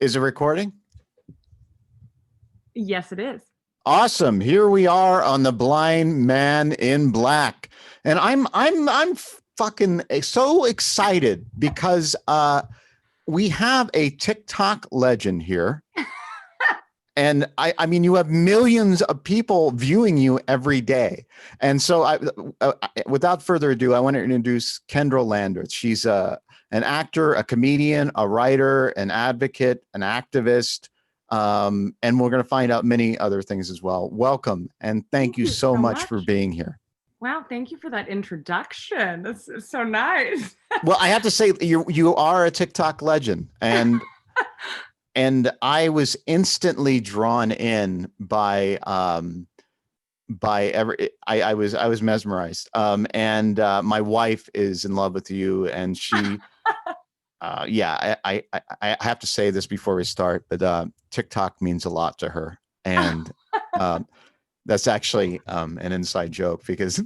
Is it recording? Yes, it is. Awesome. Here we are on The Blind Man in Black. And I'm fucking so excited because we have a TikTok legend here. And I mean, you have millions of people viewing you every day. And so without further ado, I want to introduce Kendahl Landreth. She's an actor, a comedian, a writer, an advocate, an activist. And we're going to find out many other things as well. Welcome. And thank you so much for being here. Wow. Thank you for that introduction. That's so nice. Well, I have to say you are a TikTok legend, and I was instantly drawn in by I was mesmerized. And my wife is in love with you, and she I have to say this before we start, but TikTok means a lot to her. And that's actually an inside joke, because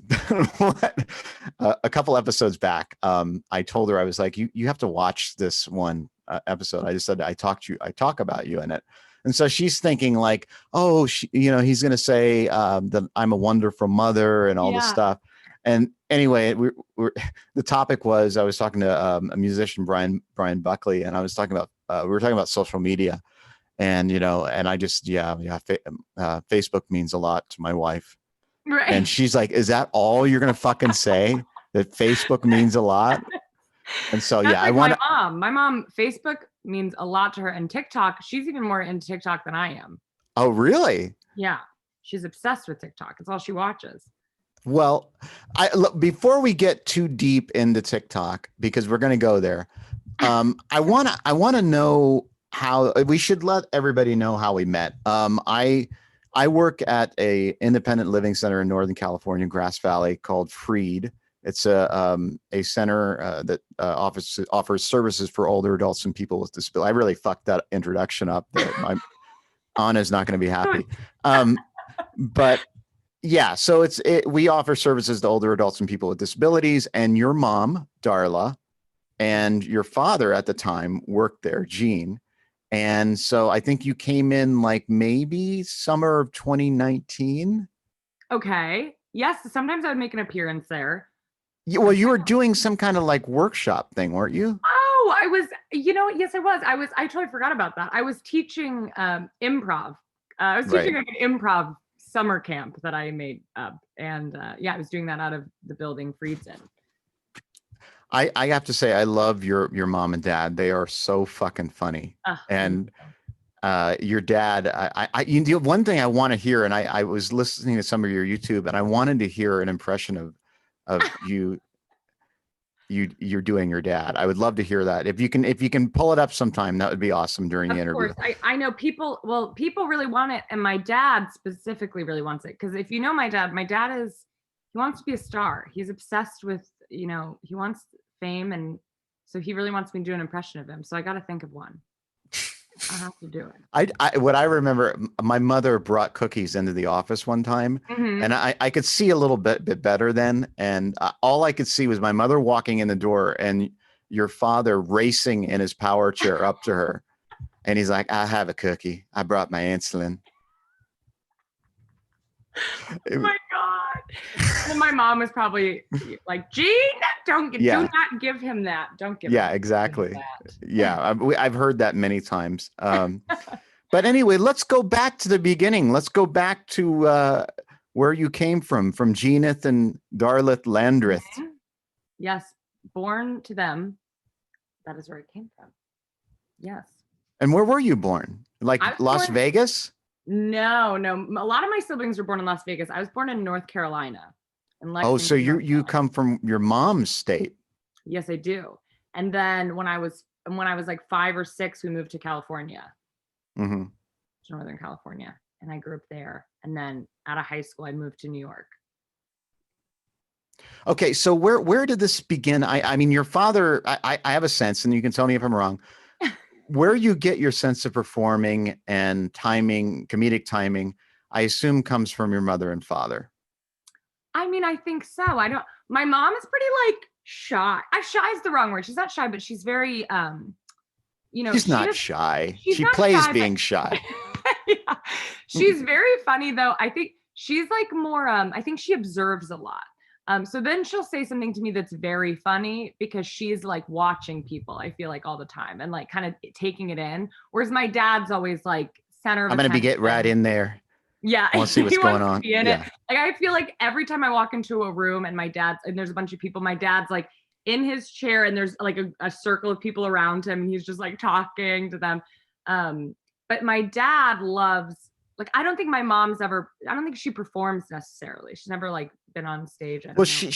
a couple episodes back, I told her, I was like, you have to watch this one episode. I just said, I talk about you in it. And so she's thinking like, oh, he's going to say that I'm a wonderful mother and all this stuff. And anyway, the topic was, I was talking to a musician, Brian Buckley, and I was talking about, we were talking about social media. And, and I just, Facebook means a lot to my wife. Right. And she's like, is that all you're going to fucking say? That Facebook means a lot? And so, that's like my mom, Facebook means a lot to her. And TikTok, she's even more into TikTok than I am. Oh, really? Yeah. She's obsessed with TikTok. It's all she watches. Well, before we get too deep into TikTok, because we're going to go there, I want to know how we should let everybody know how we met. I work at a independent living center in Northern California, Grass Valley, called Freed. It's a center that offers services for older adults and people with disability. I really fucked that introduction up. My Anna's not going to be happy. But yeah, so we offer services to older adults and people with disabilities. And your mom, Darla, and your father at the time worked there, Gene. And so I think you came in like maybe summer of 2019. Okay. Yes. Sometimes I would make an appearance there. Yeah, well, you were doing some kind of like workshop thing, weren't you? Oh, I was, yes, I was. I totally forgot about that. I was teaching improv. I was teaching like an improv summer camp that I made up. And I was doing that out of the building Freed's in. I have to say, I love your mom and dad. They are so fucking funny. And your dad, one thing I want to hear, and I was listening to some of your YouTube, and I wanted to hear an impression of you're doing your dad. I would love to hear that. If you can pull it up sometime, that would be awesome during the interview. Of course, I know people really want it, and my dad specifically really wants it, because if you know my dad he wants to be a star. He's obsessed with, he wants fame, and so he really wants me to do an impression of him. So I got to think of one. I have to do it. What I remember, my mother brought cookies into the office one time, and I could see a little bit better then. And all I could see was my mother walking in the door and your father racing in his power chair up to her. And he's like, I have a cookie. I brought my insulin. Oh my God. And my mom was probably like, Gene, do not give him that. Don't give him that. Exactly. Yeah, I've heard that many times. But anyway, let's go back to the beginning. Let's go back to where you came from Geneth and Darla Landreth. Mm-hmm. Yes, born to them. That is where it came from. Yes. And where were you born? Like Las Vegas? No. A lot of my siblings were born in Las Vegas. I was born in North Carolina. Oh, so you come from your mom's state? Yes, I do. And then when I was like 5 or 6, we moved to California, to Northern California, and I grew up there. And then out of high school, I moved to New York. Okay, so where did this begin? I mean, your father, I have a sense, and you can tell me if I'm wrong, where you get your sense of performing and timing, comedic timing, I assume comes from your mother and father. I mean, I think so. My mom is pretty like shy. Shy is the wrong word. She's not shy, but she's very, She's not shy. she's She not plays shy, being shy. yeah. She's very funny though. I think she's like more I think she observes a lot. So then she'll say something to me that's very funny because she's like watching people, I feel like all the time and like kind of taking it in. Whereas my dad's always like center of I'm gonna be get right attention. in there. Yeah, I want to see what's he going wants to on. be in it. Yeah. Like I feel like every time I walk into a room and there's a bunch of people, my dad's like in his chair and there's like a circle of people around him and he's just like talking to them. But my dad loves like I don't think she performs necessarily. She's never like been on stage. I Well, don't know.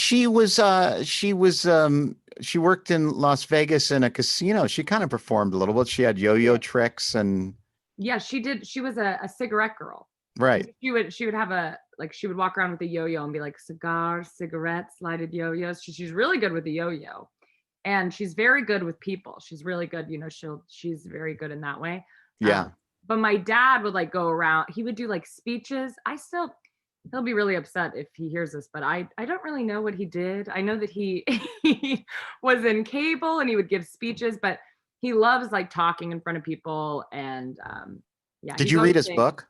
she worked in Las Vegas in a casino. She kind of performed a little bit. She had yo-yo tricks and Yeah, she did. She was a cigarette girl. right. She would have she would walk around with a yo-yo and be like cigars, cigarettes, lighted yo-yos. She's really good with the yo-yo. And she's very good with people. She's really good, she's very good in that way. Yeah. But my dad would like go around, he would do like speeches. He'll be really upset if he hears this, but I don't really know what he did. I know that he he was in cable and he would give speeches, but he loves like talking in front of people and yeah, Did he's you always read his saying, book?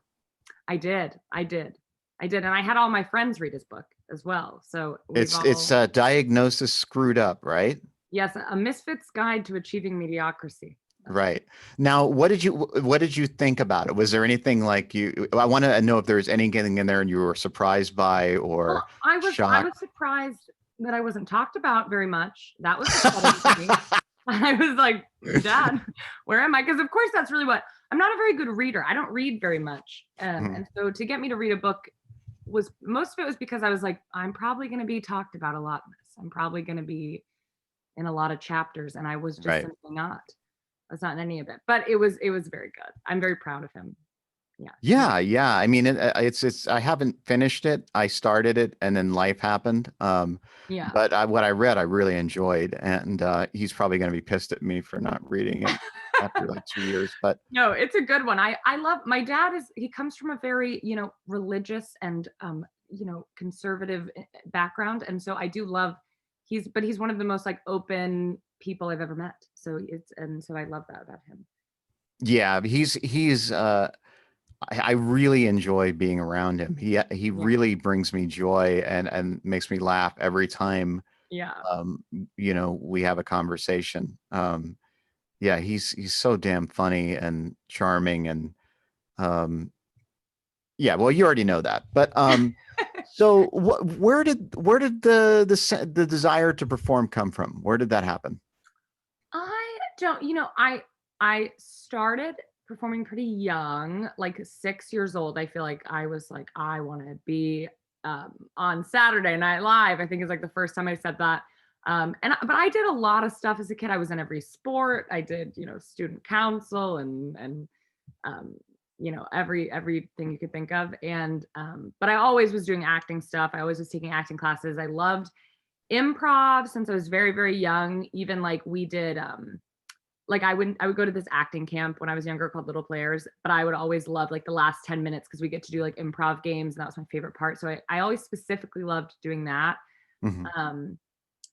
I did, and I had all my friends read his book as well. So It's Diagnosis Screwed Up, right? yes, A Misfit's Guide to Achieving Mediocrity. Right. Now, what did you think about it? Was there anything like I want to know if there's anything in there and you were surprised by or Well, I was shocked? surprised that I wasn't talked about very much. That was exciting to me. I was like, Dad, where am I? Because of course that's really what I'm not a very good reader. I don't read very much. And so to get me to read a book was most of it was because I was like, I'm probably going to be talked about a lot in this. I'm probably going to be in a lot of chapters. And I was just Right. simply not. I was not in any of it. But it was very good. I'm very proud of him. Yeah. Yeah, yeah. I mean, it's I haven't finished it. I started it and then life happened. Yeah. But what I read, I really enjoyed, and he's probably going to be pissed at me for not reading it after like 2 years. But No, it's a good one. I love my dad he comes from a very, religious and conservative background. And so I do love he's one of the most like open people I've ever met. So I love that about him. yeah, he's I really enjoy being around him. He Yeah. really brings me joy and makes me laugh every time Yeah. we have a conversation. Yeah, he's so damn funny and charming and yeah, well, you already know that. But so where did the desire to perform come from? Where did that happen? I don't, I started performing pretty young, like 6 years old. I feel like I was like, I want to be on Saturday Night Live. I think is like the first time I said that. But I did a lot of stuff as a kid. I was in every sport. I did, student council and everything you could think of. And but I always was doing acting stuff. I always was taking acting classes. I loved improv since I was very, very young. Even like we did like I would go to this acting camp when I was younger called Little Players, but I would always love like the last 10 minutes because we get to do like improv games and that was my favorite part. So I always specifically loved doing that. Mhm.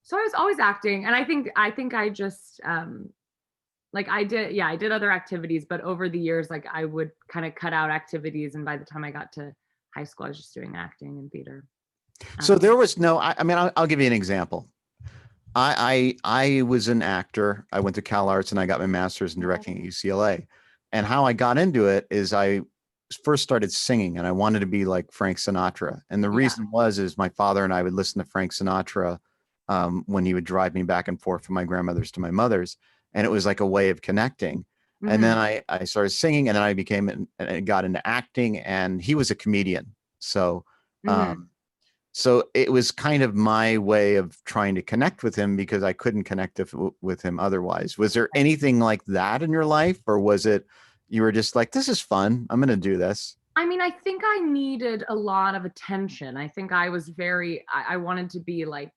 So I was always acting and I think I just like I did other activities, but over the years like I would kind of cut out activities and by the time I got to high school I was just doing acting and theater. So there was no. I mean, I'll give you an example. I was an actor. I went to Cal Arts and I got my master's in directing at UCLA. And how I got into it is I first started singing and I wanted to be like Frank Sinatra. And the Yeah. reason is my father and I would listen to Frank Sinatra when he would drive me back and forth from my grandmother's to my mother's. And it was like a way of connecting. And then I started singing and then I got into acting and he was a comedian. So, so it was kind of my way of trying to connect with him because I couldn't connect with him otherwise. Was there anything like that in your life or was it, you were just like, this is fun. I'm going to do this. I mean, I think I needed a lot of attention. I think I was I wanted to be like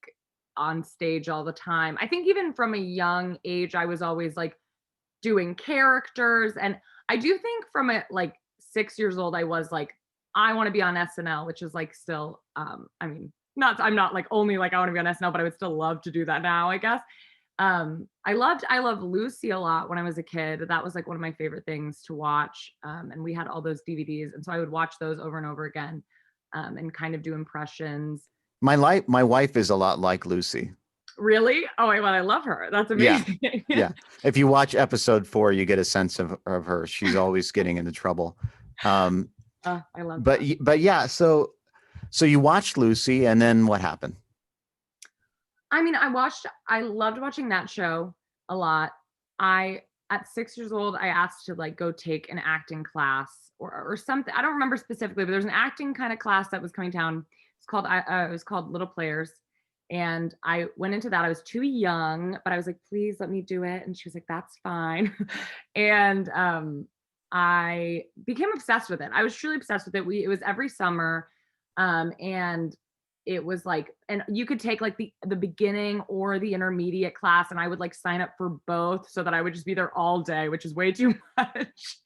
on stage all the time. I think even from a young age, I was always like doing characters. And I do think from like 6 years old, I was like, I want to be on SNL, which is like still, I mean, I'm not like only like I want to be on SNL, but I would still love to do that now, I guess. I loved Lucy a lot when I was a kid. That was like one of my favorite things to watch. And we had all those DVDs. And so I would watch those over and over again, and kind of do impressions. My wife is a lot like Lucy. Really? Oh my God, I love her. That's Yeah. amazing. Yeah. If you watch episode 4, you get a sense of her. She's always getting into trouble. I love that. But yeah, so you watched Lucy, and then what happened? I mean, I loved watching that show a lot. At 6 years old, I asked to like go take an acting class or something. I don't remember specifically, but there's an acting kind of class that was coming down. It was called Little Players. And I went into that. I was too young, but I was like, please let me do it. And she was like, that's fine. And I became obsessed with it. I was truly obsessed with it. It was every summer. And it was like, and you could take like the beginning or the intermediate class, and I would like sign up for both so that I would just be there all day, which is way too much.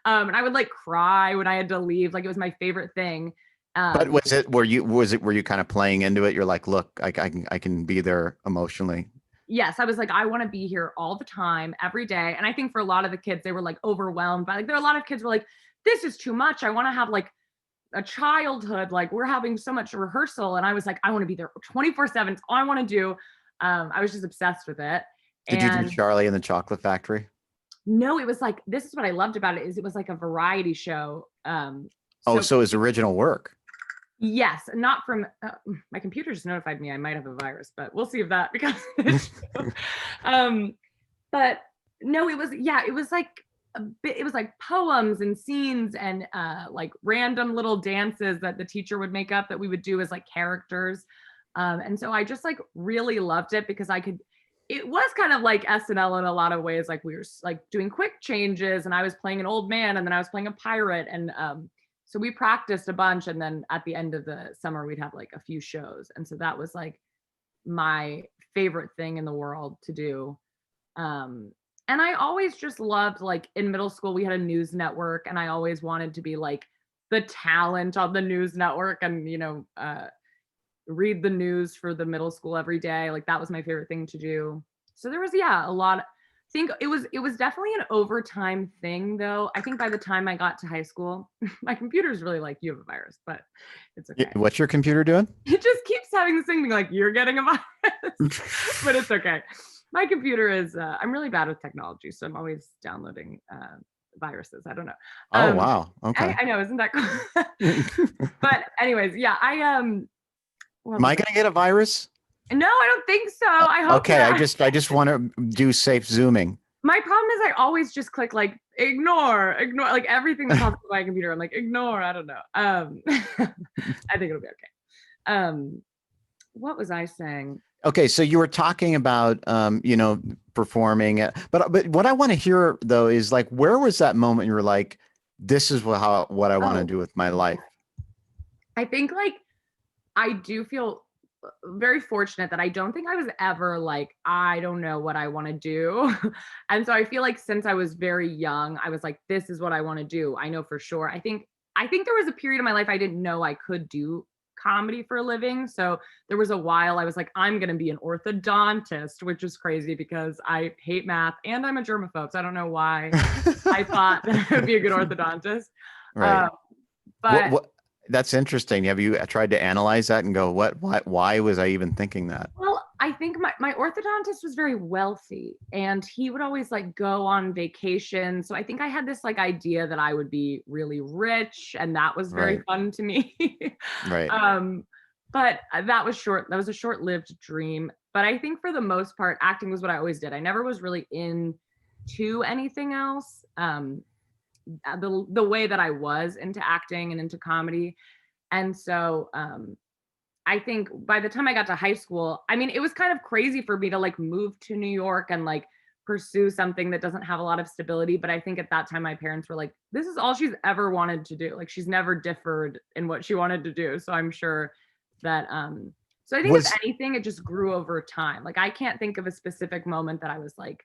And I would like cry when I had to leave. Like it was my favorite thing. But were you kind of playing into it? You're like, look, I can be there emotionally. Yes, I was like, I want to be here all the time, every day. And I think for a lot of the kids, they were like overwhelmed by like, there are a lot of kids who were like, this is too much. I want to have like a childhood, like we're having so much rehearsal. And I was like, I want to be there 24/7. It's all I want to do. I was just obsessed with it. Did you do Charlie and the Chocolate Factory? No, it was like, this is what I loved about it, is it was like a variety show. So it's original work. Yes, not from my computer just notified me I might have a virus, but we'll see if that becomes an issue. But no, it was like it was like poems and scenes and like random little dances that the teacher would make up that we would do as like characters. And so I just like really loved it because it was kind of like SNL in a lot of ways. Like we were like doing quick changes and I was playing an old man and then I was playing a pirate. And so we practiced a bunch, and then at the end of the summer, we'd have like a few shows. And so that was like my favorite thing in the world to do. And I always just loved, like in middle school, we had a news network, and I always wanted to be like the talent on the news network and, read the news for the middle school every day. Like that was my favorite thing to do. So there was, a lot. I think it was definitely an overtime thing though. I think by the time I got to high school, my computer's really like, you have a virus, but it's okay. What's your computer doing? It just keeps having this thing being like, you're getting a virus, but it's okay. My computer is, I'm really bad with technology. So I'm always downloading viruses. I don't know. Oh, wow. Okay. I know, isn't that cool? But anyways, yeah, am I going to get a virus? No, I don't think so. I hope okay. not. I just want to do safe zooming. My problem is I always just click like ignore, like everything that pops up on my computer. I'm like, ignore. I don't know. I think it'll be okay. What was I saying? Okay, so you were talking about performing, but what I want to hear though is like, where was that moment you were like, this is what I want to do with my life? I think like I do feel very fortunate that I don't think I was ever like, I don't know what I want to do. And so I feel like since I was very young, I was like, this is what I want to do. I know for sure. I think there was a period of my life I didn't know I could do comedy for a living. So there was a while I was like, I'm going to be an orthodontist, which is crazy because I hate math and I'm a germaphobe. So I don't know why I thought that I would be a good orthodontist. Right. But that's interesting. Have you tried to analyze that and go, why was I even thinking that? Well, I think my orthodontist was very wealthy and he would always like go on vacation. So I think I had this like idea that I would be really rich and that was very fun to me. Right. But that was a short-lived dream. But I think for the most part, acting was what I always did. I never was really into anything else. The way that I was into acting and into comedy. And so I think by the time I got to high school, I mean, it was kind of crazy for me to like move to New York and like pursue something that doesn't have a lot of stability. But I think at that time, my parents were like, this is all she's ever wanted to do. Like she's never differed in what she wanted to do. So I'm sure that, so I think if anything, it just grew over time. Like I can't think of a specific moment that I was like,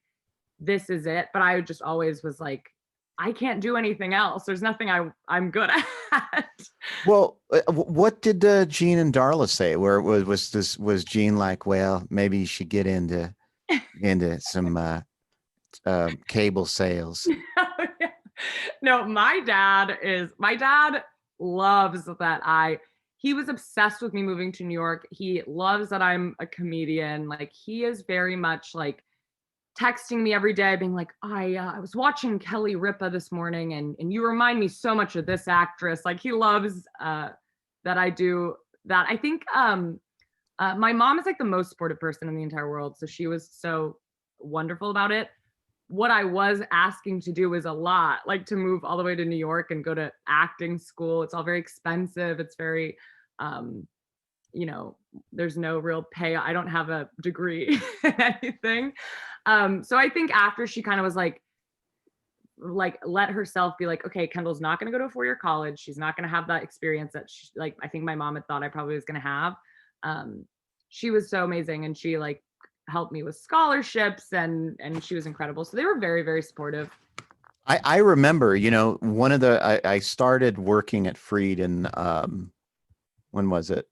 this is it. But I just always was like, I can't do anything else. There's nothing I'm good at. Well, what did Gene and Darla say? Where was Gene like, well, maybe you should get into into some cable sales. No, my dad loves that he was obsessed with me moving to New York. He loves that I'm a comedian. Like he is very much like texting me every day being like, I was watching Kelly Ripa this morning and you remind me so much of this actress. Like he loves that I do that. I think my mom is like the most supportive person in the entire world. So she was so wonderful about it. What I was asking to do was a lot, like to move all the way to New York and go to acting school. It's all very expensive. It's very, you know, there's no real pay. I don't have a degree in anything. So I think after she kind of was like let herself be like, okay, Kendahl's not going to go to a 4-year college. She's not going to have that experience that she, like, I think my mom had thought I probably was going to have. She was so amazing. And she like helped me with scholarships and she was incredible. So they were very, very supportive. I remember, you know, I started working at Freed in, when was it?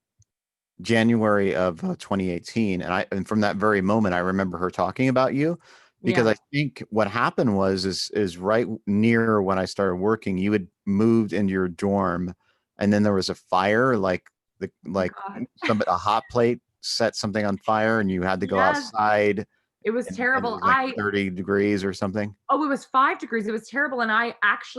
January of 2018. And from that very moment, I remember her talking about you, because Yeah. I think what happened is right near when I started working, you had moved into your dorm, and then there was a fire, like God. a hot plate set something on fire, and you had to go Yes. outside, It was and it terrible. was like 30 degrees or something. Oh, it was 5 degrees. It was terrible. And I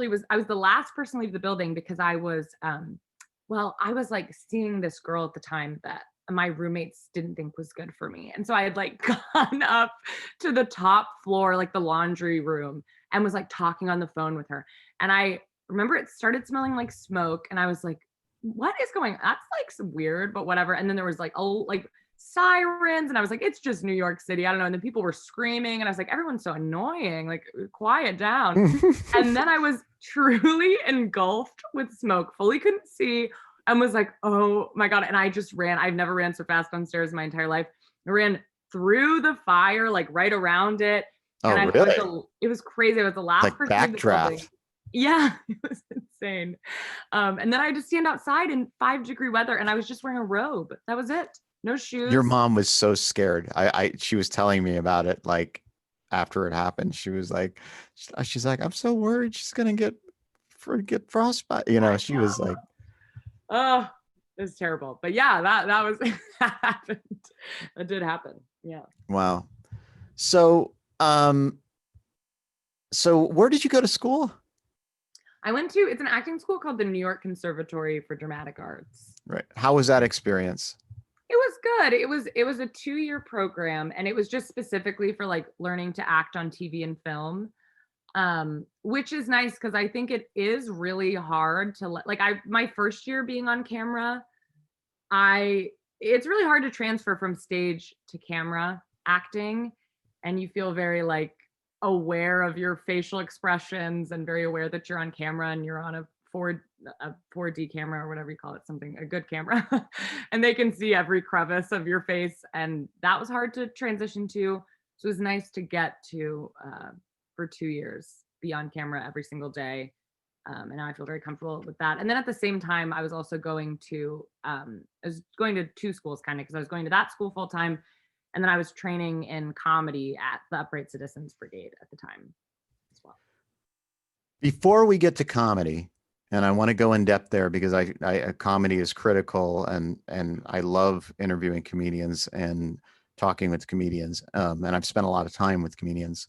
was the last person to leave the building because I was, I was like seeing this girl at the time that my roommates didn't think was good for me. And so I had like gone up to the top floor, like the laundry room, and was like talking on the phone with her. And I remember it started smelling like smoke. And I was like, what is going on? That's like so weird, but whatever. And then there was like, oh, like sirens. And I was like, it's just New York City. I don't know. And then people were screaming. And I was like, everyone's so annoying. Like, quiet down. And then I was truly engulfed with smoke, fully couldn't see, and was like, oh my God. And I just ran. I've never ran so fast downstairs in my entire life. I ran through the fire, like right around it. Oh, And really? it was crazy. I was the last Like person in the building. backdraft. Yeah, it was insane. And then I had to stand outside in 5-degree weather, and I was just wearing a robe. That was it. No Your shoes. mom was so scared. She was telling me about it, like after it happened. She was like, she's like, I'm so worried she's gonna get frostbite. You know, she was like, Oh, it was terrible. But yeah, that was that happened. That did happen. Yeah. wow. So, so where did you go to school? It's an acting school called the New York Conservatory for Dramatic Arts. Right. How was that experience? It was good. It was a 2-year program, and it was just specifically for like learning to act on TV and film. Which is nice because I think it is really hard to my first year being on camera, it's really hard to transfer from stage to camera acting, and you feel very like aware of your facial expressions and very aware that you're on camera and you're on a 4D camera or whatever you call it, a good camera, and they can see every crevice of your face, and that was hard to transition to. So it was nice to get to for 2 years be on camera every single day. And now I feel very comfortable with that. And then at the same time, I was also going to, I was going to 2 schools kind of, because I was going to that school full time. And then I was training in comedy at the Upright Citizens Brigade at the time as well. Before we get to comedy, and I want to go in depth there because comedy is critical, and I love interviewing comedians and talking with comedians. And I've spent a lot of time with comedians.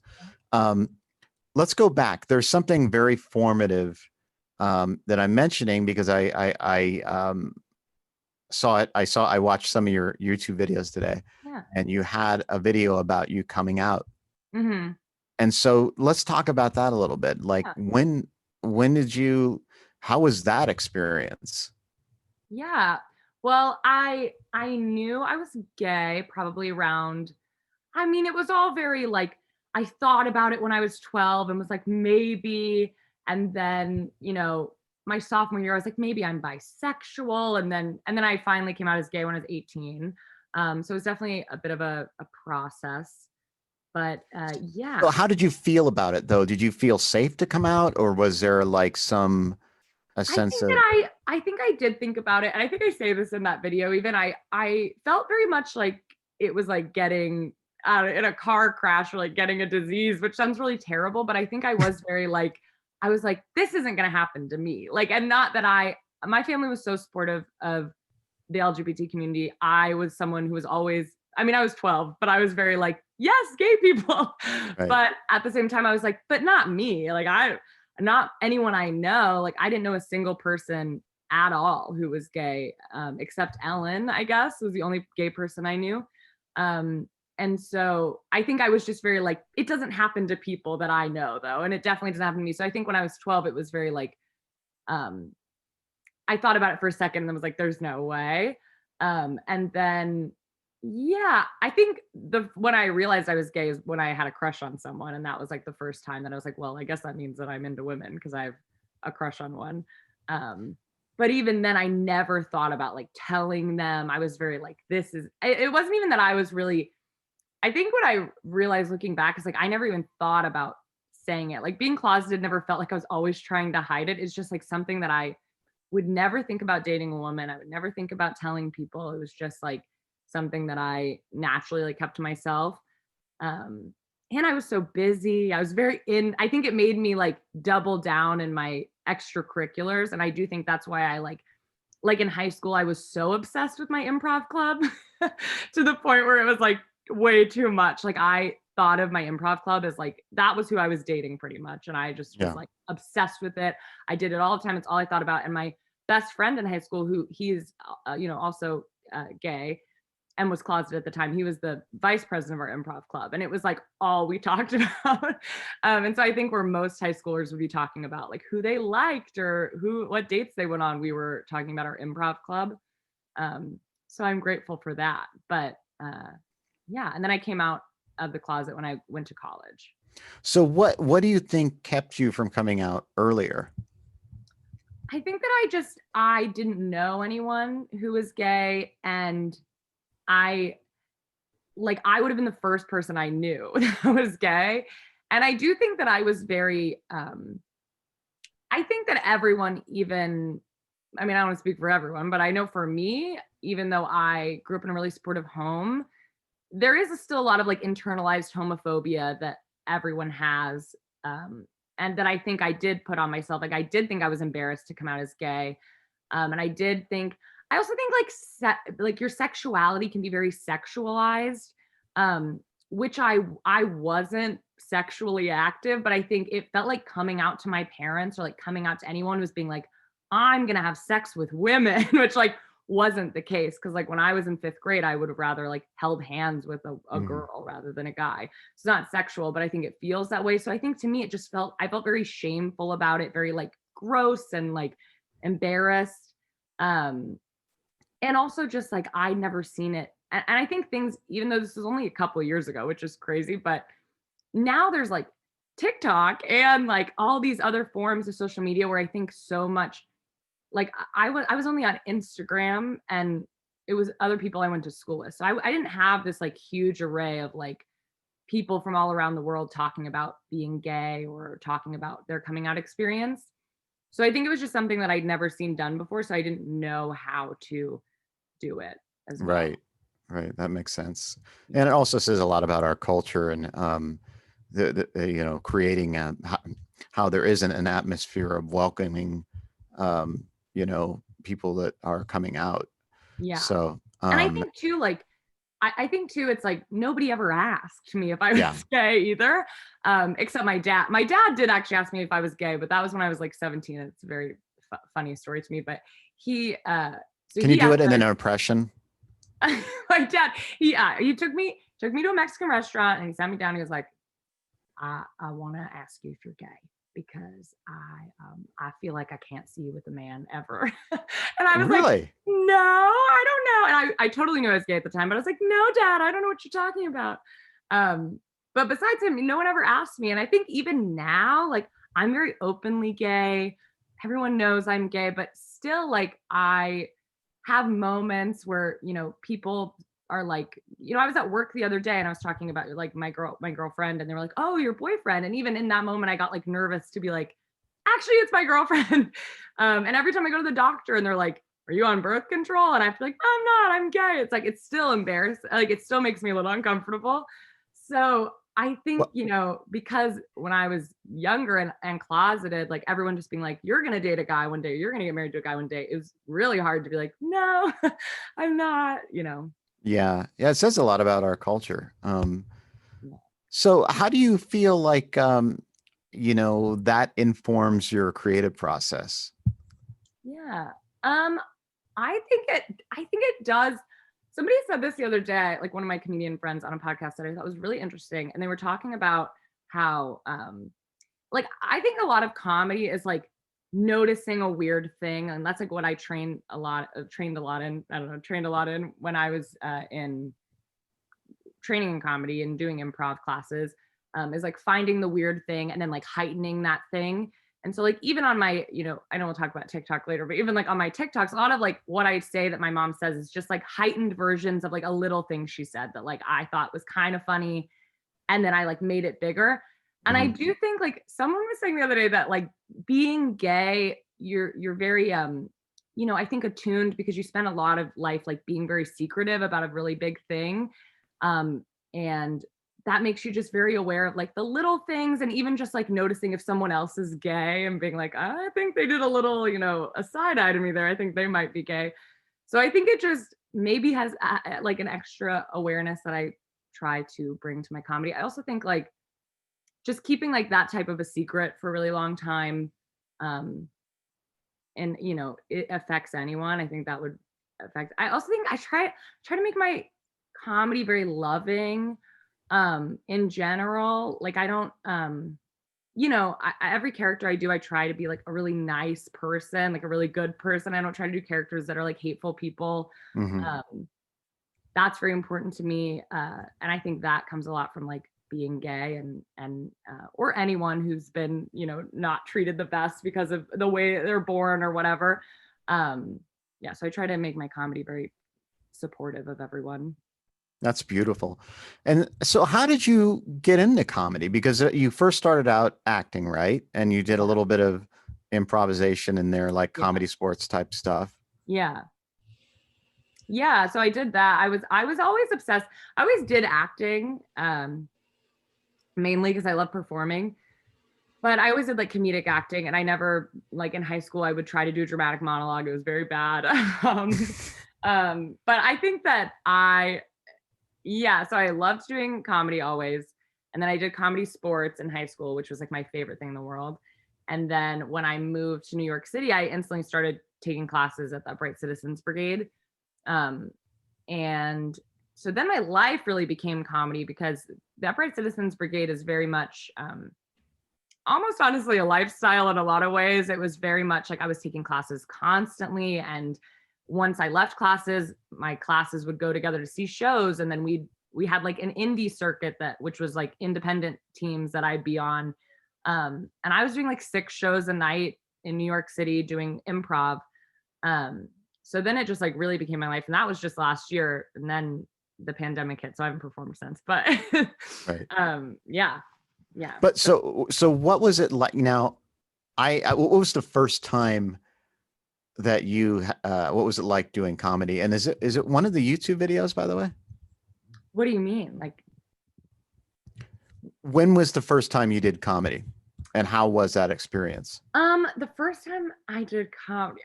Let's go back. There's something very formative that I'm mentioning because I saw it. I watched some of your YouTube videos today, Yeah. and you had a video about you coming out. Mm-hmm. And so let's talk about that a little bit. Like when how was that experience? Yeah. Well, I knew I was gay probably around, it was all very like, I thought about it when I was 12 and was like, maybe. And then, my sophomore year, I was like, maybe I'm bisexual. And then I finally came out as gay when I was 18. So it was definitely a bit of a process. But yeah. So how did you feel about it though? Did you feel safe to come out, or was there like a sense of? I think I did think about it. And I think I say this in that video, even I felt very much like it was like getting in a car crash or like getting a disease, which sounds really terrible. But I think I was very like, I was like, this isn't going to happen to me. Like, and not that my family was so supportive of the LGBT community. I was someone who was always, I mean, I was 12, but I was very like, yes, gay people. Right. But at the same time, I was like, but not me. Like, not anyone I know. Like, I didn't know a single person at all who was gay, except Ellen, I guess, was the only gay person I knew. And so I think I was just very like, it doesn't happen to people that I know though. And it definitely doesn't happen to me. So I think when I was 12, it was very like, I thought about it for a second and was like, there's no way. And then, yeah, I think when I realized I was gay is when I had a crush on someone. And that was like the first time that I was like, well, I guess that means that I'm into women because I have a crush on one. But even then I never thought about like telling them. I was very like, it wasn't even that I was really, I think what I realized looking back is like, I never even thought about saying it. Like being closeted never felt like I was always trying to hide it. It's just like something that I would never think about dating a woman. I would never think about telling people. It was just like something that I naturally like kept to myself. And I was so busy. I was I think it made me like double down in my extracurriculars. And I do think that's why I like in high school, I was so obsessed with my improv club to the point where it was like way too much. Like I thought of my improv club as like, that was who I was dating pretty much. And I just was like obsessed with it. I did it all the time. It's all I thought about. And my best friend in high school, who he's, also gay and was closeted at the time. He was the vice president of our improv club. And it was like all we talked about. And so I think where most high schoolers would be talking about like who they liked or what dates they went on, we were talking about our improv club. So I'm grateful for that. But yeah. And then I came out of the closet when I went to college. So what do you think kept you from coming out earlier? I think that I didn't know anyone who was gay, and I would have been the first person I knew that was gay. And I do think that I was very, I think that everyone, even, I mean, I don't want to speak for everyone, but I know for me, even though I grew up in a really supportive home, there is still a lot of like internalized homophobia that everyone has. And that I think I did put on myself. Like I did think I was embarrassed to come out as gay. And I also think like your sexuality can be very sexualized, which I wasn't sexually active, but I think it felt like coming out to my parents or like coming out to anyone was being like, I'm going to have sex with women, which like wasn't the case. Cause like when I was in 5th grade, I would have rather like held hands with a girl rather than a guy. It's not sexual, but I think it feels that way. So I think to me, I felt very shameful about it, very like gross and like embarrassed. And also just like, I'd never seen it. And I think things, even though this was only a couple of years ago, which is crazy, but now there's like TikTok and like all these other forms of social media where I think so much, like I was only on Instagram and it was other people I went to school with. So I didn't have this like huge array of like people from all around the world talking about being gay or talking about their coming out experience. So I think it was just something that I'd never seen done before. So I didn't know how to do it as well. Right. That makes sense. And it also says a lot about our culture and creating how there isn't an atmosphere of welcoming people that are coming out. Yeah. So and I think too, like I think too, it's like nobody ever asked me if I was gay either, except my dad. My dad did actually ask me if I was gay, but that was when I was like 17. It's a very funny story to me, but he can you do it in an impression? My dad, he took me to a Mexican restaurant and he sat me down. He was like, I want to ask you if you're gay because I feel like I can't see you with a man ever. And I was like, no, I don't know. And I totally knew I was gay at the time, but I was like, no, Dad, I don't know what you're talking about. But besides him, no one ever asked me. And I think even now, like I'm very openly gay. Everyone knows I'm gay, but still like I have moments where, people are like, I was at work the other day and I was talking about like my girlfriend and they were like, oh, your boyfriend. And even in that moment, I got like nervous to be like, actually, it's my girlfriend. And every time I go to the doctor and they're like, are you on birth control? And I feel like, I'm not, I'm gay. It's like, it's still embarrassing. Like, it still makes me a little uncomfortable. So I think, Well, because when I was younger and closeted, like everyone just being like, you're going to date a guy one day, you're going to get married to a guy one day. It was really hard to be like, no, I'm not. yeah, yeah, it says a lot about our culture. Yeah. So how do you feel like, that informs your creative process? Yeah. Um, I think it does. Somebody said this the other day, like one of my comedian friends on a podcast that I thought was really interesting. And they were talking about how like I think a lot of comedy is like noticing a weird thing. And that's like what I trained a lot in. I don't know, trained a lot in when I was in training in comedy and doing improv classes, is like finding the weird thing and then like heightening that thing. And so like even on my, I know we'll talk about TikTok later, but even like on my TikToks, a lot of like what I say that my mom says is just like heightened versions of like a little thing she said that like I thought was kind of funny. And then I like made it bigger. And I Mhm. do think like someone was saying the other day that like being gay, you're very I think attuned because you spend a lot of life like being very secretive about a really big thing. Um, and that makes you just very aware of like the little things and even just like noticing if someone else is gay and being like, I think they did a little, a side eye to me there. I think they might be gay. So I think it just maybe has like an extra awareness that I try to bring to my comedy. I also think like just keeping like that type of a secret for a really long time, um, and it affects anyone. I think that would affect. I also think I try to make my comedy very loving, in general. Like I don't, every character I do, I try to be like a really nice person, like a really good person. I don't try to do characters that are like hateful people. Mhm. Um, that's very important to me, and I think that comes a lot from like being gay and or anyone who's been not treated the best because of the way they're born or whatever. um yeah, so I try to make my comedy very supportive of everyone. That's beautiful. And so how did you get into comedy? Because you first started out acting, right? And you did a Yeah, little bit of improvisation in there, like yeah, comedy sports type stuff. yeah, yeah, so I did that. I was always obsessed. I always did acting, mainly because I love performing. But I always did like comedic acting, and I never like in high school I would try to do a dramatic monologue. It was very bad. But I think that yeah, so I loved doing comedy always, and then I did comedy sports in high school, which was like my favorite thing in the world. And then when I moved to New York City, I instantly started taking classes at the Bright Citizens Brigade. Um, and so then my life really became comedy because the Bright Citizens Brigade is very much almost honestly a lifestyle in a lot of ways. It was very much like I was taking classes constantly. And once I left classes, my classes would go together to see shows. And then we had like an indie circuit which was like independent teams that I'd be on. And I was doing like 6 shows a night in New York City doing improv. Um, so then it just like really became my life. And that was just last year. And then the pandemic hit. So I haven't performed since. But Right. yeah. Yeah. But so what was it like now? What was the first time that what was it like doing comedy? And is it one of the YouTube videos, by the way? What do you mean? Like, When was the first time you did comedy? And how was that experience? the first time I did comedy,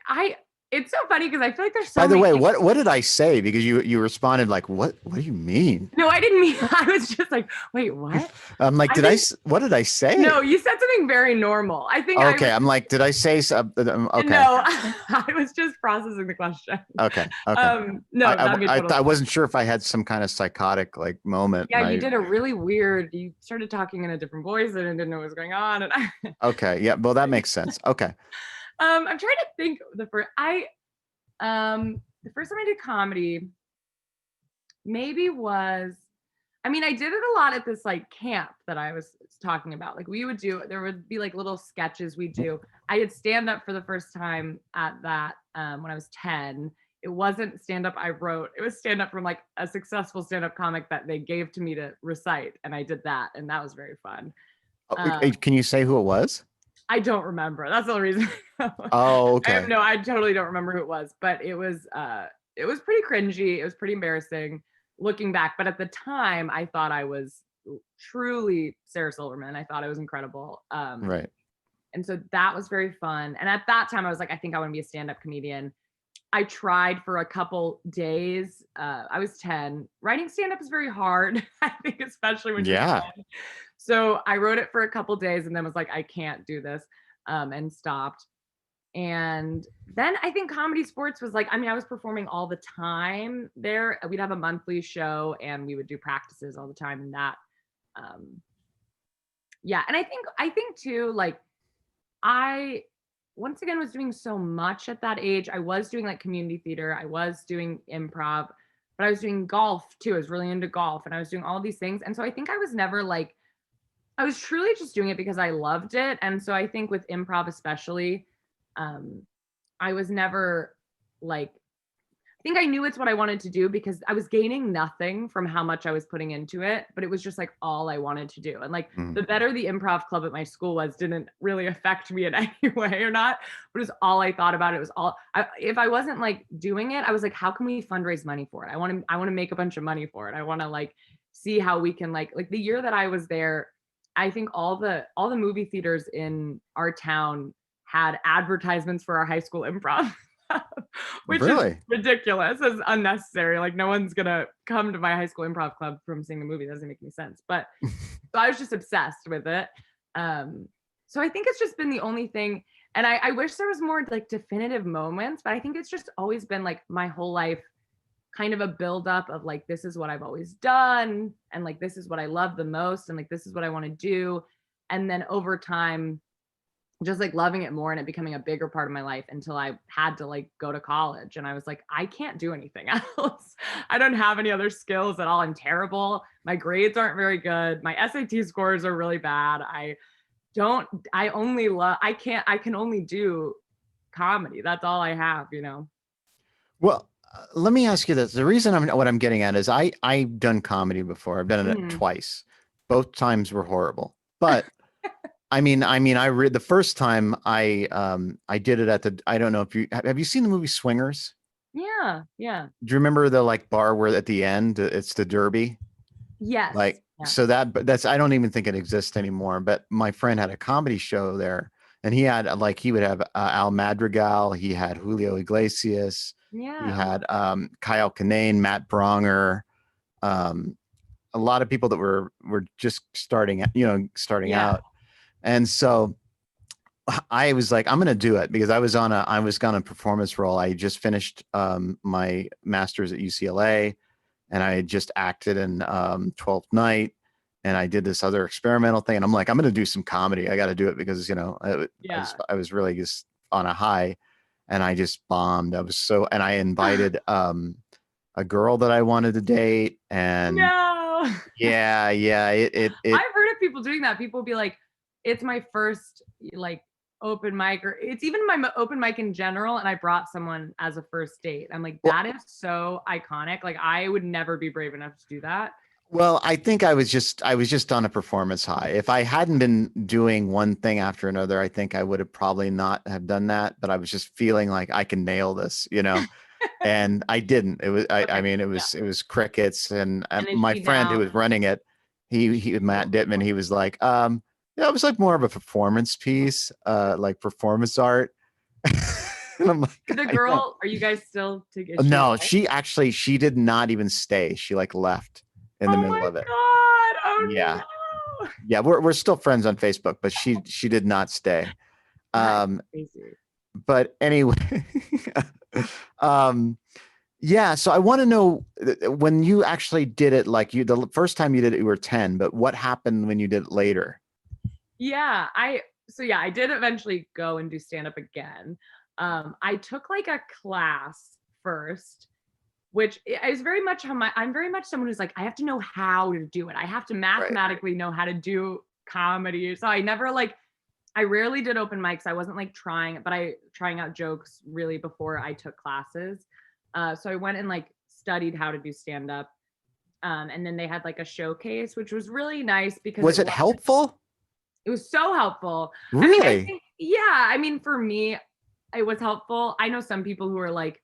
it's so funny because I feel like there's so By the many way, things. what did I say? Because you responded like, what do you mean? No, I didn't mean. I was just like, wait, what? I'm like, I think what did I say? no, you said something very normal. I think I Okay, was I'm like, did I say something? Okay, no, I was just processing the question. okay. No, that made total I sense. wasn't sure if I had some kind of psychotic like moment, Yeah, and you I did a really weird. You started talking in a different voice and I didn't know what was going on. And okay, yeah, well that makes sense. Okay, I'm trying to think the first time I did comedy maybe was, I mean, I did it a lot at this like camp that I was talking about. Like there would be like little sketches we do. I did stand up for the first time at that when I was 10. It wasn't stand up I wrote. It was stand up from like a successful stand up comic that they gave to me to recite, and I did that, and that was very fun. can you say who it was? I don't remember. That's the only reason. Oh, okay. I totally don't remember who it was, but it was pretty cringy. It was pretty embarrassing looking back. But at the time, I thought I was truly Sarah Silverman. I thought it was incredible. Right. And so that was very fun. And at that time I was like, I think I want to be a stand-up comedian. I tried for a couple days. I was 10. Writing stand-up is very hard, I think, especially when you're Yeah. 10. So I wrote it for a couple days and then was like, I can't do this, and stopped. And then I think Comedy Sports was like, I mean, I was performing all the time there. We'd have a monthly show and we would do practices all the time and that. Yeah. And I think too, like, I once again was doing so much at that age. I was doing like community theater, I was doing improv, but I was doing golf too. I was really into golf and I was doing all these things. And so I think I was never like, I was truly just doing it because I loved it. And so I think with improv, especially, I was never like, I think I knew it's what I wanted to do because I was gaining nothing from how much I was putting into it, but it was just like all I wanted to do. And like the better the improv club at my school was didn't really affect me in any way or not, but it was all I thought about. It was all, if I wasn't like doing it, I was like, how can we fundraise money for it? I want to make a bunch of money for it. I want to like see how we can like the year that I was there, I think all the movie theaters in our town had advertisements for our high school improv. Which Really? is ridiculous. It's unnecessary. Like no one's gonna come to my high school improv club from seeing the movie. That doesn't make any sense. But so I was just obsessed with it. So I think it's just been the only thing. And I wish there was more like definitive moments, but I think it's just always been like my whole life kind of a buildup of like, this is what I've always done. And like, this is what I love the most. And like, this is what I want to do. And then over time, just like loving it more and it becoming a bigger part of my life until I had to like go to college. And I was like, I can't do anything else. I don't have any other skills at all. I'm terrible. My grades aren't very good. My SAT scores are really bad. I can only do comedy. That's all I have, you know? Well, let me ask you this. The reason what I'm getting at is I've done comedy before. I've done it twice. Both times were horrible. But I mean, I read the first time I did it at I don't know if have you seen the movie Swingers? Yeah. Do you remember the like bar where at the end it's the Derby? Yes. Like, yeah. So that's, I don't even think it exists anymore, but my friend had a comedy show there and he had like, he would have Al Madrigal. He had Julio Iglesias. Yeah. He had Kyle Kinane, Matt Bronger, a lot of people that were just starting out. And so I was like, I'm going to do it because I was on a performance role. I just finished my master's at UCLA and I had just acted in 12th Night and I did this other experimental thing. And I'm like, I'm going to do some comedy. I got to do it because, I was really just on a high and I just bombed. And I invited a girl that I wanted to date and yeah. I've heard of people doing that. People will be like, it's my first like open mic or it's even my open mic in general. And I brought someone as a first date. I'm like, that is so iconic. Like I would never be brave enough to do that. Well, I think I was just on a performance high. If I hadn't been doing one thing after another, I think I would have probably not have done that. But I was just feeling like I can nail this, and I didn't. It was, it was crickets. And my friend who was running it, he Matt Dittman, he was like, yeah, it was like more of a performance piece, like performance art. And I'm like, the girl, are you guys still together? No, she did not even stay. She like left in the middle of it. God. Oh yeah. No. Yeah, we're still friends on Facebook, but she did not stay. But anyway, yeah, so I want to know when you actually did it, like the first time you did it, you were 10, but what happened when you did it later? Yeah, I did eventually go and do stand-up again. I took like a class first, which is very much I'm very much someone who's like, I have to know how to do it. I have to mathematically know how to do comedy. So I never I rarely did open mics. I wasn't like trying out jokes really before I took classes. So I went and like studied how to do stand-up. And then they had like a showcase, which was really nice because was it helpful? It was so helpful. Really? I mean, for me, it was helpful. I know some people who are like,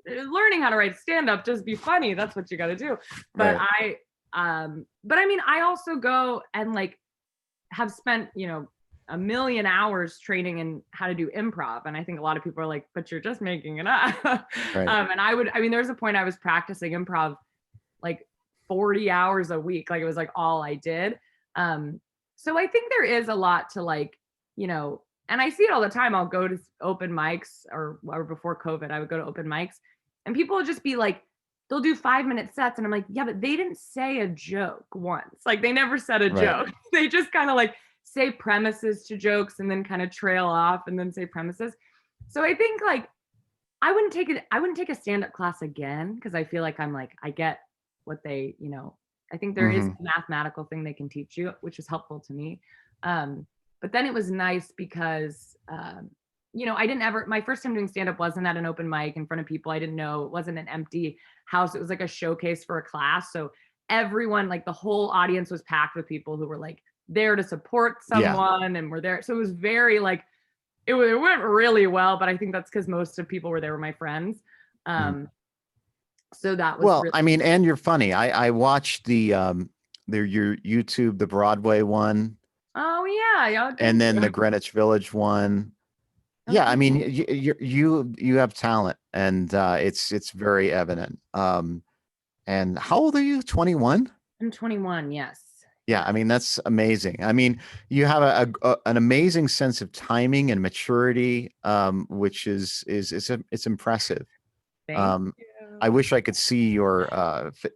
learning how to write stand-up, just be funny. That's what you got to do. But But I mean, I also go and like have spent, you know, a million hours training in how to do improv. And I think a lot of people are like, but you're just making it up. Right. And I mean, there's a point I was practicing improv like 40 hours a week. Like it was like all I did. So I think there is a lot to like, you know, and I see it all the time. I'll go to open mics or before COVID, I would go to open mics and people will just be like, they'll do 5-minute sets. And I'm like, yeah, but they didn't say a joke once. Like they never said a Right. joke. They just kind of like say premises to jokes and then kind of trail off and then say premises. So I think like I wouldn't take a stand-up class again because I feel like I'm like, I get what they, you know, I think there is a mathematical thing they can teach you, which is helpful to me. But then it was nice because you know, I didn't ever, my first time doing stand-up wasn't at an open mic in front of people. I didn't know, it wasn't an empty house. It was like a showcase for a class. So everyone, like the whole audience was packed with people who were like there to support Yeah. someone and were there. So it was very like, it went really well, but I think that's because most of people were there were my friends. So that was Well, really, I mean, and you're funny. I watched your YouTube, the Broadway one, oh yeah, and thank then you. the Greenwich Village one. Oh, Yeah, I thank mean, you. you have talent, and it's very evident. And how old are you? 21? I'm 21. Yes. Yeah, Yeah. I mean, that's amazing. I mean, you have an amazing sense of timing and maturity, which it's impressive. Thank Um, you. I wish I could see your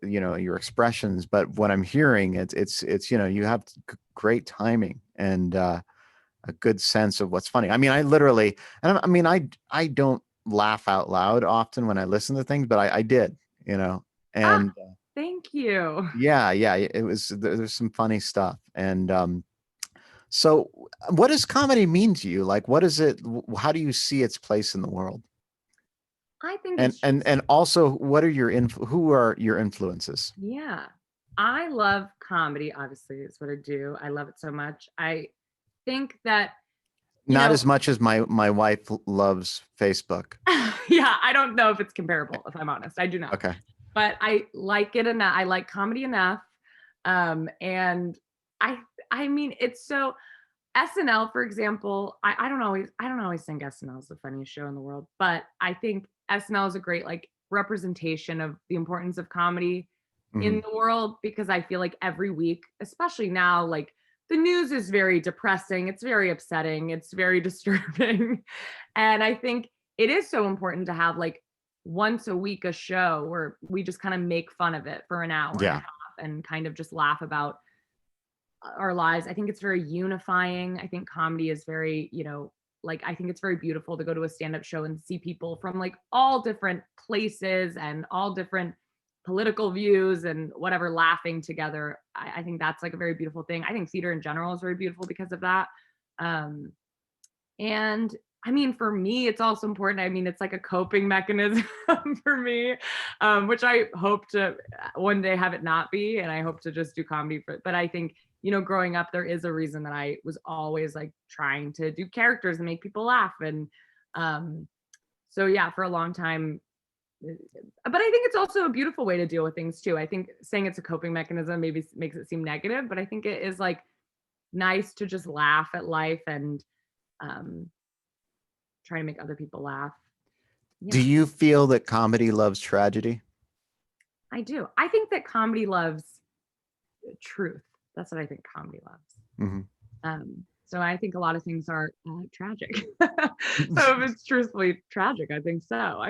you know, your expressions, but what I'm hearing, it's you know, you have great timing and a good sense of what's funny. I mean, I literally, and I mean, I don't laugh out loud often when I listen to things, but I did, you know, Ah, and thank you. yeah, it was there's some funny stuff. And so what does comedy mean to you? Like, what is it? How do you see its place in the world? I think And it's just, also, what are who are your influences? yeah. I love comedy, obviously, is what I do. I love it so much. I think that, you Not know, as much as my wife loves Facebook. yeah, I don't know if it's comparable, if I'm honest. I do not. Okay. But I like it enough. I like comedy enough. And I I mean, it's so SNL, for example, I don't always think SNL is the funniest show in the world, but I think SNL is a great like representation of the importance of comedy in Hmm. the world because I feel like every week, especially now, like the news is very depressing, it's very upsetting, it's very disturbing. And I think it is so important to have like once a week a show where we just kind of make fun of it for an hour and a Yeah. half and kind of just laugh about our lives. I think it's very unifying. I think comedy is very, you know, like I think it's very beautiful to go to a stand-up show and see people from like all different places and all different political views and whatever laughing together. I think that's like a very beautiful thing. I think theater in general is very beautiful because of that. Um, and I mean, for me, it's also important. I mean, it's like a coping mechanism for me, which I hope to one day have it not be. And I hope to just do comedy for it. But I think, you know, growing up, there is a reason that I was always like trying to do characters and make people laugh. And um, so, yeah, for a long time. But I think it's also a beautiful way to deal with things too. I think saying it's a coping mechanism maybe makes it seem negative, but I think it is like nice to just laugh at life and um, try to make other people laugh. Do Yeah, you feel that comedy loves tragedy? I do. I think that comedy loves truth. That's what I think comedy loves. Hmm. So I think a lot of things are tragic. So if it's truthfully tragic, I think so.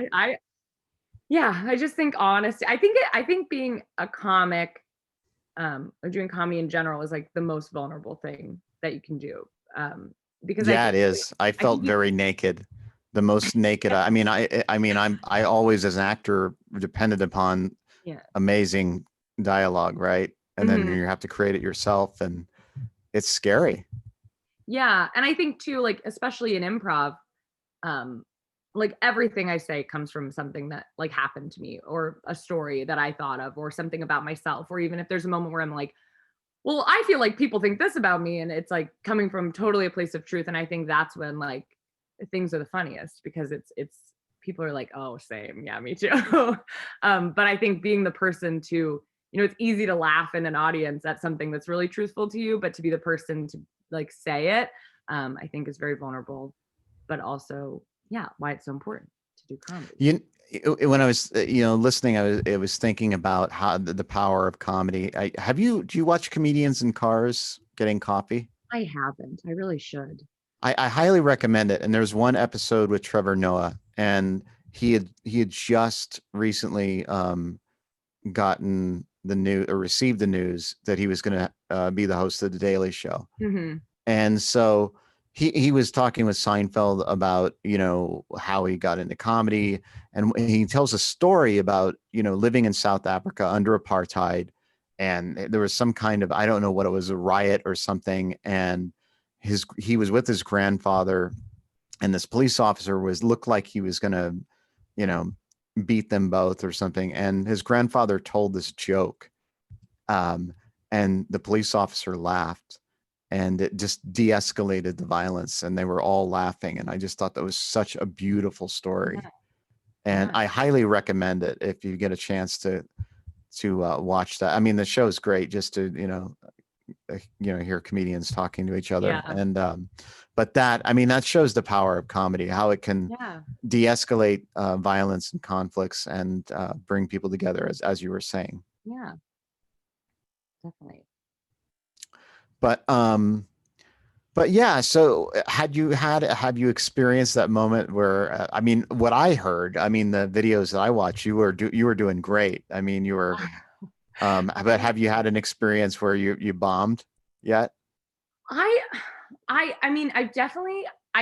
Yeah, I just think honesty. I think being a comic, or doing comedy in general is like the most vulnerable thing that you can do. Because Yeah, it is. I I felt think you, very naked, the most naked. I mean, I mean, I always, as an actor, depended upon yeah. amazing dialogue, right? And then Mhm. you have to create it yourself, and it's scary. Yeah, and I think too, like especially in improv, um, like everything I say comes from something that like happened to me or a story that I thought of or something about myself, or even if there's a moment where I'm like, well, I feel like people think this about me, and it's like coming from totally a place of truth. And I think that's when like things are the funniest because it's people are like, oh, same, yeah, me too. But I think being the person to it's easy to laugh in an audience at something that's really truthful to you, but to be the person to like say it, I think is very vulnerable, but also, yeah, why it's so important to do comedy. When I was listening, I was thinking about how the power of comedy. Do you watch comedians in cars getting coffee? I haven't. I really should. I highly recommend it. And there's one episode with Trevor Noah, and he had just recently gotten the news or received the news that he was going to be the host of the Daily Show. Mm-hmm. And so he was talking with Seinfeld about, how he got into comedy. And he tells a story about, living in South Africa under apartheid. And there was some kind of, I don't know what it was, a riot or something. And he was with his grandfather, and this police officer looked like he was going to, beat them both or something. And his grandfather told this joke. And the police officer laughed. And it just de-escalated the violence, and they were all laughing. And I just thought that was such a beautiful story. Yeah. And Yeah. I highly recommend it if you get a chance to watch that. I mean, the show's great just to, hear comedians talking to each other. Yeah. And, but that shows the power of comedy, how it can de-escalate violence and conflicts and bring people together, as you were saying. Yeah, definitely. But yeah, so have you experienced that moment where, what I heard, the videos that I watched, you were doing great. You were, but have you had an experience where you bombed yet? I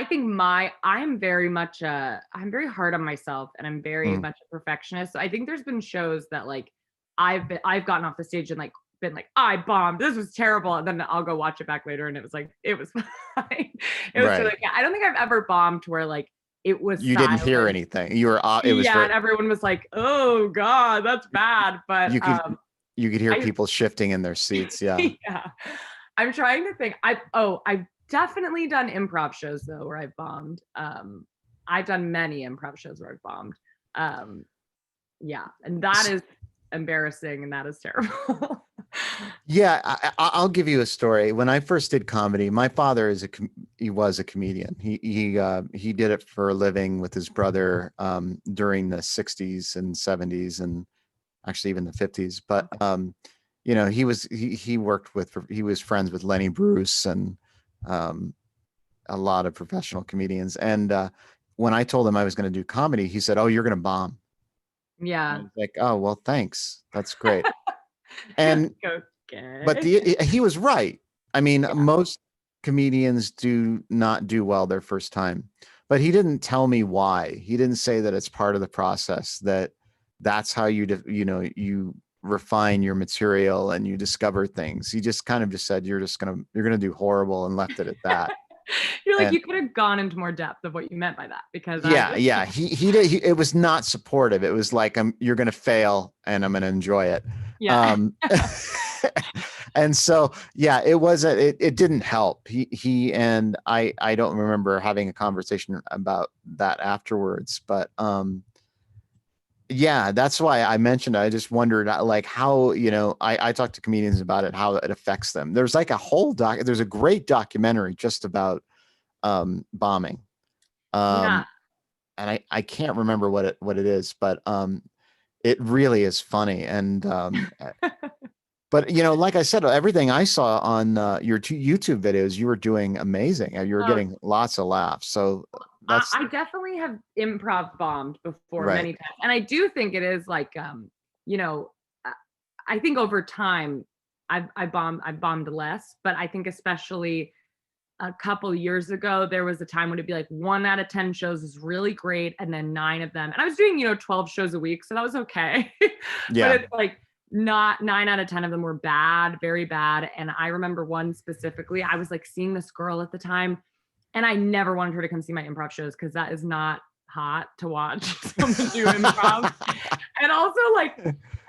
think I'm very much I'm very hard on myself, and I'm very much a perfectionist. So I think there's been shows that like I've gotten off the stage and like been like, I bombed, this was terrible, and then I'll go watch it back later and it was fine. It was Right. really, I don't think I've ever bombed where like it was you silent. didn't hear anything. You were it was and everyone was like, oh God, that's bad. But you could hear people shifting in their seats. Yeah. Yeah. I'm trying to think. I've definitely done improv shows though where I've bombed. I've done many improv shows where I've bombed. Yeah, and that is embarrassing and that is terrible. Yeah, I'll give you a story. When I first did comedy, my father he was a comedian. He did it for a living with his brother during the 60s and 70s and actually even the 50s. But he was friends with Lenny Bruce and a lot of professional comedians. And when I told him I was going to do comedy, he said, "Oh, you're going to bomb." Yeah. I was like, "Oh, well, thanks. That's great." And okay. But he was right. Most comedians do not do well their first time, but he didn't tell me why. He didn't say that it's part of the process, that's how you refine your material and you discover things. He just kind of just said, you're going to do horrible, and left it at that. You're like, you could have gone into more depth of what you meant by that, because he it was not supportive. It was like, you're going to fail and I'm going to enjoy it. Yeah. And so, it didn't help. He and I don't remember having a conversation about that afterwards, but that's why I mentioned it. I just wondered like how, I talked to comedians about it, how it affects them. There's like there's a great documentary just about bombing. And I can't remember what it is, but it really is funny. And but like I said, everything I saw on your two YouTube videos, you were doing amazing. You were getting lots of laughs. So I definitely have improv bombed before many times. And I do think it is like, I think over time I've bombed less, but I think especially a couple years ago, there was a time when it'd be like 1 out of 10 shows is really great. And then 9 of them, and I was doing, 12 shows a week. So that was okay. Yeah. But it's like not 9 out of 10 of them were bad, very bad. And I remember one specifically, I was like seeing this girl at the time, and I never wanted her to come see my improv shows because that is not hot to watch someone do improv. And also, like,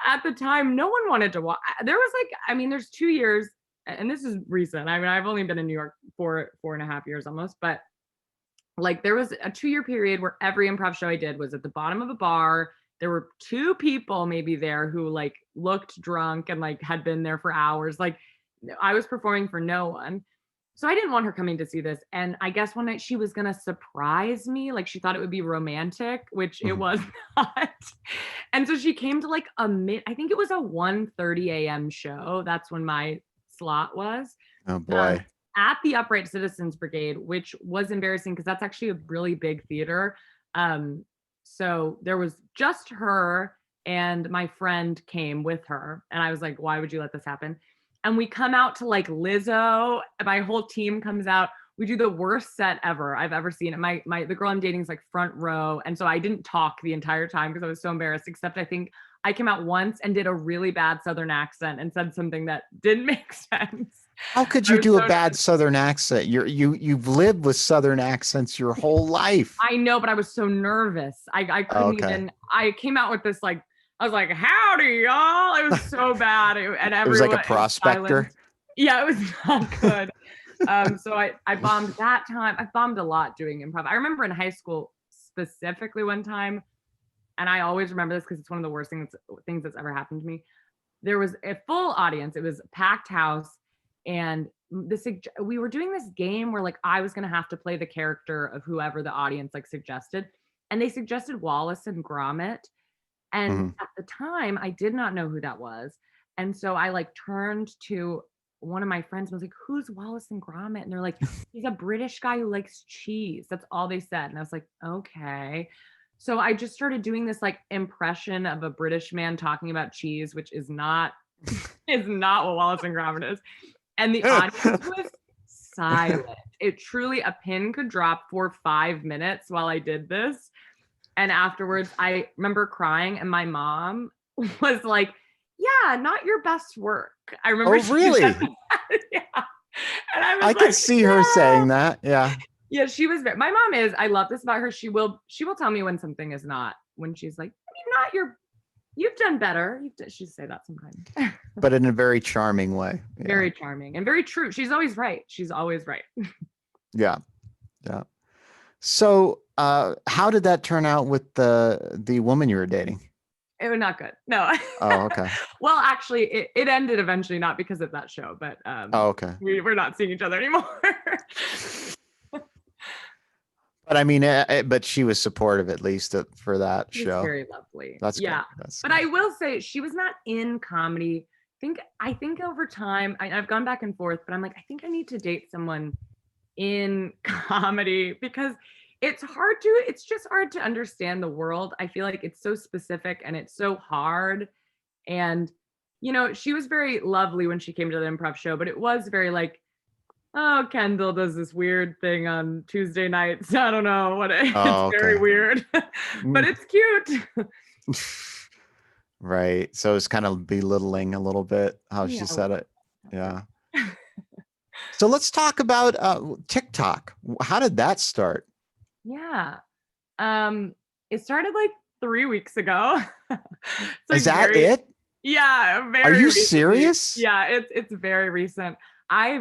at the time, no one wanted to watch. There was like, there's 2 years, and this is recent. I've only been in New York for 4.5 years almost, but like there was a 2-year period where every improv show I did was at the bottom of a bar. there were 2 people maybe there who like looked drunk and like had been there for hours. Like I was performing for no one. So I didn't want her coming to see this. And I guess one night she was going to surprise me. Like she thought it would be romantic, which it was not. And so she came to like I think it was a 1:30 a.m. show. That's when my slot was. Oh boy. At the Upright Citizens Brigade, which was embarrassing because that's actually a really big theater. So there was just her and my friend came with her. And I was like, why would you let this happen? And we come out to like Lizzo. My whole team comes out. We do the worst set ever I've ever seen. And the girl I'm dating is like front row. And so I didn't talk the entire time because I was so embarrassed, except I think I came out once and did a really bad Southern accent and said something that didn't make sense. How could you do a bad Southern accent? You've lived with Southern accents your whole life. I know, but I was so nervous. I couldn't even. I came out with this like, I was like, "Howdy, y'all!" It was so bad, and everyone, it was like a prospector. Yeah, it was not good. So I bombed that time. I bombed a lot doing improv. I remember in high school specifically one time, and I always remember this because it's one of the worst things that's ever happened to me. There was a full audience. It was a packed house. And we were doing this game where like I was going to have to play the character of whoever the audience like suggested. And they suggested Wallace and Gromit. And at the time, I did not know who that was. And so I like turned to one of my friends and was like, who's Wallace and Gromit? And they're like, he's a British guy who likes cheese. That's all they said. And I was like, okay. So I just started doing this like impression of a British man talking about cheese, which is not what Wallace and Gromit is. And the audience was silent. It truly, a pin could drop for 5 minutes while I did this. And afterwards, I remember crying, and my mom was like, yeah, not your best work. I remember. Oh, really? Yeah. And I could see her saying that. Yeah. Yeah, she was my mom is, I love this about her. She will tell me when something is not, when she's like, you've done better. She'd say that sometimes. But in a very charming way. Yeah. Very charming and very true. She's always right. Yeah. Yeah. So how did that turn out with the woman you were dating? It was not good. No. Oh, okay. Well, actually, it ended eventually, not because of that show, but okay. We're not seeing each other anymore. But I mean, but she was supportive at least for that show. Very lovely. That's yeah. Good. That's but good. I will say she was not in comedy. I think over time I've gone back and forth, but I'm like, I think I need to date someone in comedy because it's just hard to understand the world. I feel like it's so specific and it's so hard. And she was very lovely when she came to the improv show, but it was very like, oh, Kendahl does this weird thing on Tuesday nights. I don't know what it's very weird, but it's cute. Right. So it's kind of belittling a little bit how she said it. Yeah. So let's talk about TikTok. How did that start? Yeah. It started like 3 weeks ago. Is that it? Yeah. Are you serious? Yeah, it's very recent. I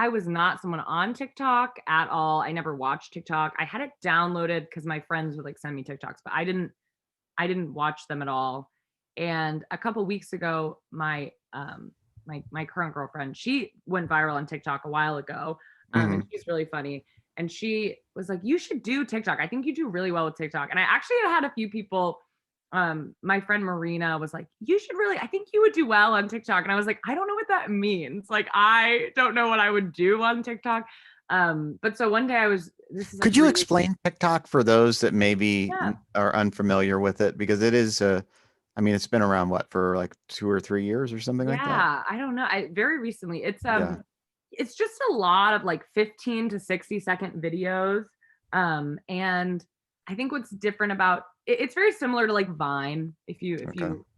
was not someone on TikTok at all. I never watched TikTok. I had it downloaded because my friends would like send me TikToks, but I didn't watch them at all. And a couple weeks ago, my current girlfriend, she went viral on TikTok a while ago. And she's really funny. And she was like, you should do TikTok. I think you do really well with TikTok. And I actually had a few people, my friend Marina was like, I think you would do well on TikTok. And I was like, I don't know what that means. Like, I don't know what I would do on TikTok. But so one day could you explain TikTok for those that maybe are unfamiliar with it? Because it is it's been around for like 2 or 3 years or something like that. Yeah, I don't know. Very recently. It's just a lot of like 15 to 60 second videos. And I think what's different about it's very similar to like Vine, if you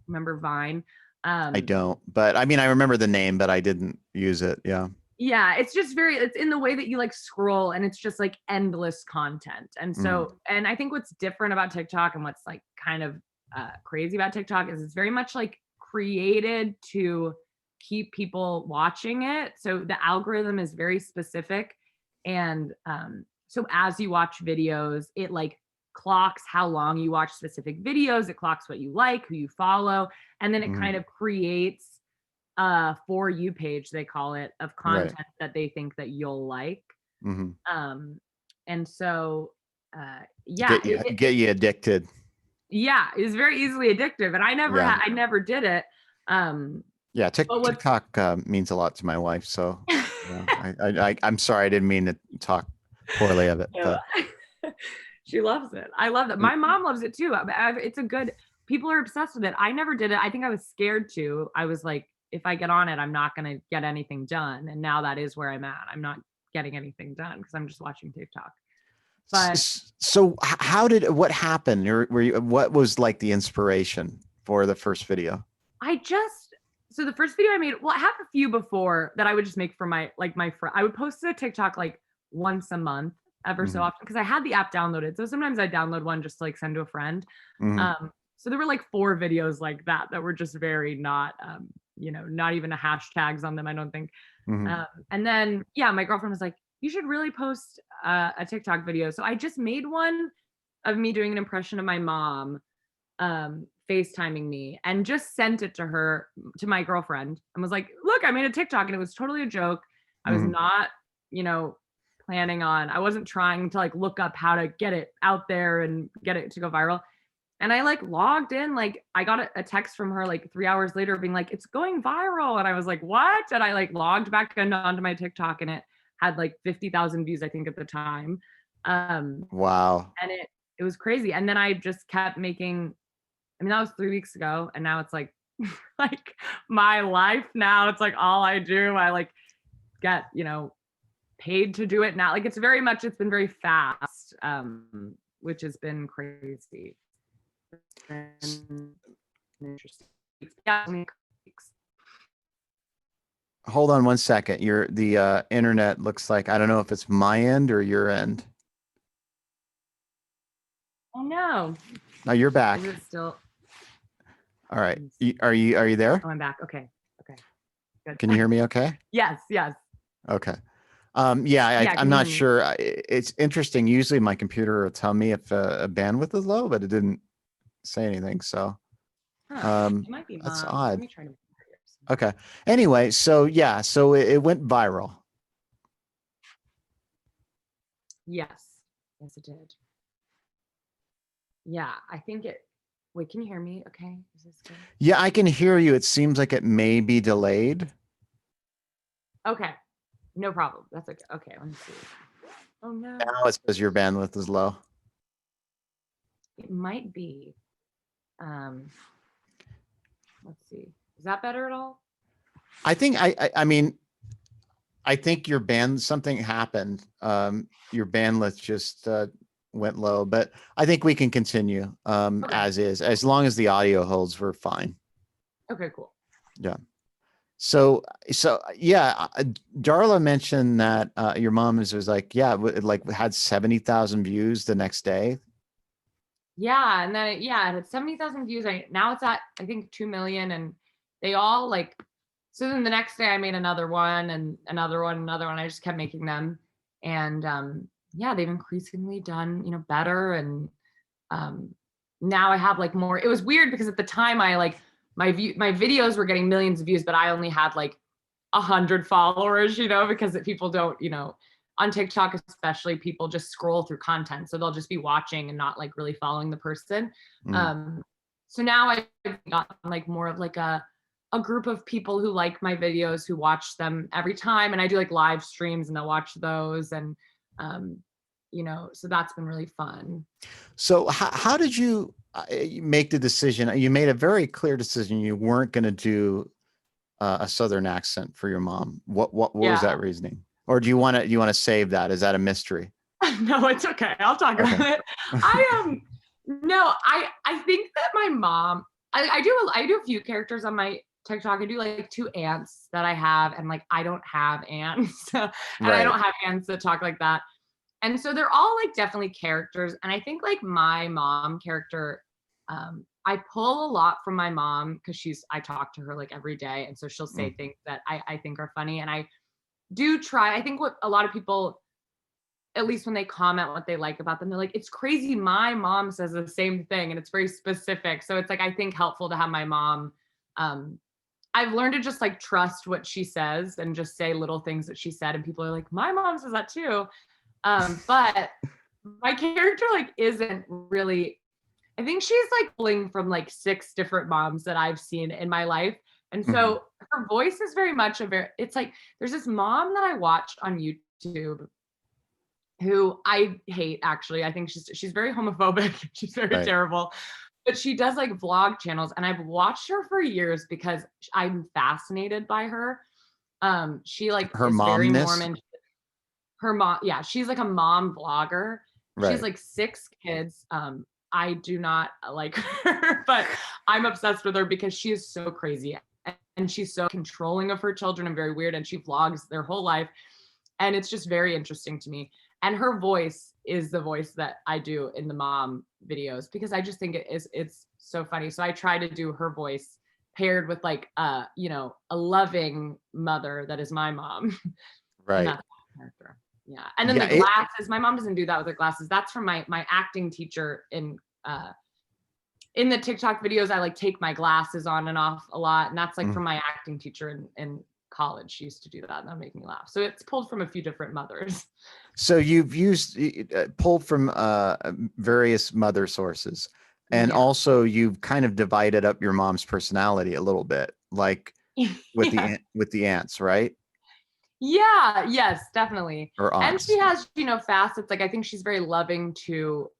remember Vine. I don't, but I mean, I remember the name, but I didn't use it. Yeah. Yeah, it's just it's in the way that you like scroll and it's just like endless content. And so, and I think what's different about TikTok and what's like kind of crazy about TikTok is it's very much like created to keep people watching it. So the algorithm is very specific. And so as you watch videos, it like clocks how long you watch specific videos. It clocks what you like, who you follow, and then it kind of creates a For You page, they call it, of content that they think that you'll like. And so yeah, get you addicted. Yeah, it's very easily addictive, and I never did it. Yeah, TikTok means a lot to my wife, so I'm sorry, I didn't mean to talk poorly of it. But. She loves it. I love that. My mom loves it too. It's a good. People are obsessed with it. I never did it. I think I was scared to. I was like, if I get on it, I'm not going to get anything done. And now that is where I'm at. I'm not getting anything done because I'm just watching TikTok. But so what happened? What was like the inspiration for the first video? So the first video I made, well, I have a few before that I would just make for my friend. I would post a TikTok like once a month, ever so often, because I had the app downloaded. So sometimes I download one just to like send to a friend. So there were like 4 videos like that were just very not, not even a hashtags on them, I don't think. And then, my girlfriend was like, you should really post a TikTok video. So I just made one of me doing an impression of my mom FaceTiming me, and just sent it to my girlfriend, and was like, look, I made a TikTok, and it was totally a joke. I was not, planning on, I wasn't trying to like look up how to get it out there and get it to go viral. And I like logged in, like I got a text from her like 3 hours later being like, it's going viral. And I was like, what? And I like logged back onto my TikTok, and it had like 50,000 views, I think, at the time. Wow. And it was crazy. And then I just kept making, that was 3 weeks ago. And now it's like, like my life now. It's like all I do. I like get, paid to do it now. Like it's been very fast, which has been crazy. Interesting. Hold on one second. The internet looks like, I don't know if it's my end or your end. Oh no. No, you're back. Is it still? All right. Are you there? Oh, I'm back. Okay. Good. Can you hear me okay? Yes. Okay. I'm not sure. It's interesting. Usually my computer will tell me if a bandwidth is low, but it didn't say anything. So it might be that's mine. odd. Let me try to. Okay. Anyway, so it went viral. Yes, it did. Yeah, I think it. Wait, can you hear me? Okay, is this good? Yeah, I can hear you. It seems like it may be delayed. Okay, no problem. That's okay. Okay, let me see. Oh no. Now it says your bandwidth is low. It might be. Let's see. Is that better at all? I think I think something happened. Your bandwidth just went low, but I think we can continue as is. As long as the audio holds, we're fine. Okay, cool. Yeah. So Darla mentioned that your mom was like, it had 70,000 views the next day. Yeah, and then it had 70,000 views. Now it's at, I think, 2 million, and they all like. So then the next day I made another one, and another one. I just kept making them, and they've increasingly done better, and now I have like more. It was weird because at the time I like my videos were getting millions of views, but I only had like 100 followers, because people don't, on TikTok especially, people just scroll through content, so they'll just be watching and not like really following the person. So now I've got like more of like a group of people who like my videos, who watch them every time, and I do like live streams and they'll watch those, and so that's been really fun. So how did you make the decision? You made a very clear decision. You weren't going to do a Southern accent for your mom. What was that reasoning? Or do you want to save that? Is that a mystery? No, it's okay. I'll talk about it. I think that my mom, I do a few characters on my TikTok. I do like 2 aunts that I have, and like I don't have aunts, and I don't have aunts that talk like that. And so they're all like definitely characters. And I think like my mom character, I pull a lot from my mom because I talk to her like every day, and so she'll say things that I think are funny, and I do try. I think what a lot of people at least when they comment what they like about them, they're like, it's crazy. My mom says the same thing, and it's very specific. So it's like, I think helpful to have my mom. I've learned to just like trust what she says and just say little things that she said. And people are like, my mom says that too. But my character like isn't really, I think she's like pulling from like 6 different moms that I've seen in my life. And so her voice is very much it's like, there's this mom that I watched on YouTube who I hate, actually. I think she's very homophobic. She's very terrible. But she does like vlog channels, and I've watched her for years because I'm fascinated by her. She like her is very momness. Mormon. Her mom, yeah, she's like a mom vlogger. Right. She's like 6 kids. I do not like her, but I'm obsessed with her because she is so crazy and she's so controlling of her children and very weird, and she vlogs their whole life. And it's just very interesting to me. And her voice is the voice that I do in the mom videos because I just think it's so funny. So I try to do her voice paired with like you know, a loving mother that is my mom. Right. And that's my character. Yeah. And then the glasses, my mom doesn't do that with her glasses. That's from my acting teacher in the TikTok videos. I like take my glasses on and off a lot. And that's like from my acting teacher in college. She used to do that, and that made me laugh. So it's pulled from a few different mothers. So you've used pulled from various mother sources, and also you've kind of divided up your mom's personality a little bit, like with the aunts, right? Yeah, yes, definitely. Or And aunts. she has, you know, facets. Like I think she's very loving to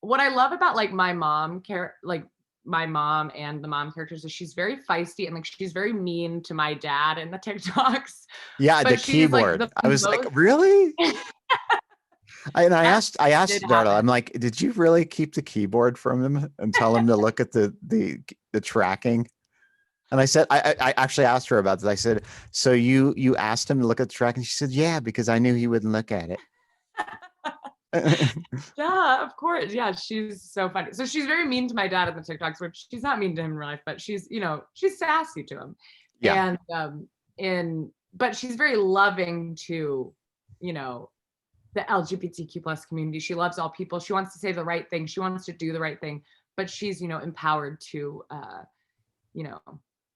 what I love about like my mom like my mom and the mom characters is she's very feisty, and like she's very mean to my dad in the TikToks. Yeah, but the she's keyboard. like I was like, really? I asked Darla, I'm like, did you really keep the keyboard from him and tell him to look at the tracking? And I said, I actually asked her about this. I said, so you asked him to look at the tracking? She said, yeah, because I knew he wouldn't look at it. Yeah, of course. Yeah, she's so funny. So she's very mean to my dad in the TikToks, which she's not mean to him in real life, but she's, you know, she's sassy to him. Yeah. And but she's very loving to, you know, the LGBTQ plus community. She loves all people. She wants to say the right thing. She wants to do the right thing, but she's, you know, empowered to you know,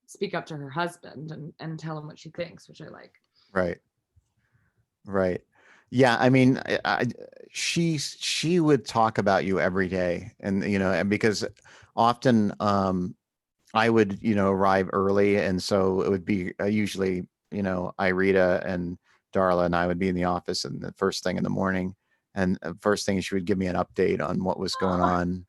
speak up to her husband and tell him what she thinks, which I like. Right. Yeah, I mean, she would talk about you every day, and you know, and because often I would, you know, arrive early, and so it would be usually, you know, Irita and Darla and I would be in the office, and the first thing in the morning, and first thing she would give me an update on what was going on,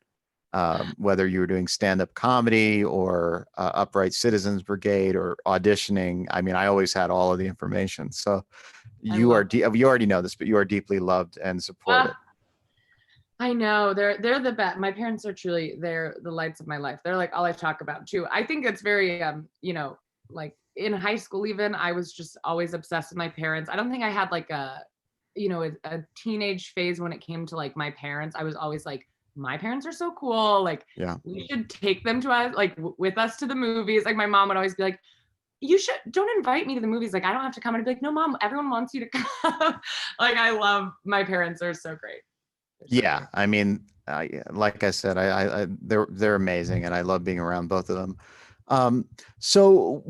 whether you were doing stand-up comedy or Upright Citizens Brigade or auditioning. I mean, I always had all of the information. So you already know this, but you are deeply loved and supported. I know they're the best. My parents are truly, they're the lights of my life. They're like all I talk about too. I think it's very, you know, like in high school, even I was just always obsessed with my parents. I don't think I had like you know, a teenage phase when it came to like my parents. I was always like, my parents are so cool. Like, we should take them to us, like with us to the movies. Like my mom would always be like, don't invite me to the movies. Like, I don't have to come. And I'd be like, no, mom, everyone wants you to come. Like, I love my parents. They're so great. Yeah. I mean, like I said, they're amazing, and I love being around both of them. So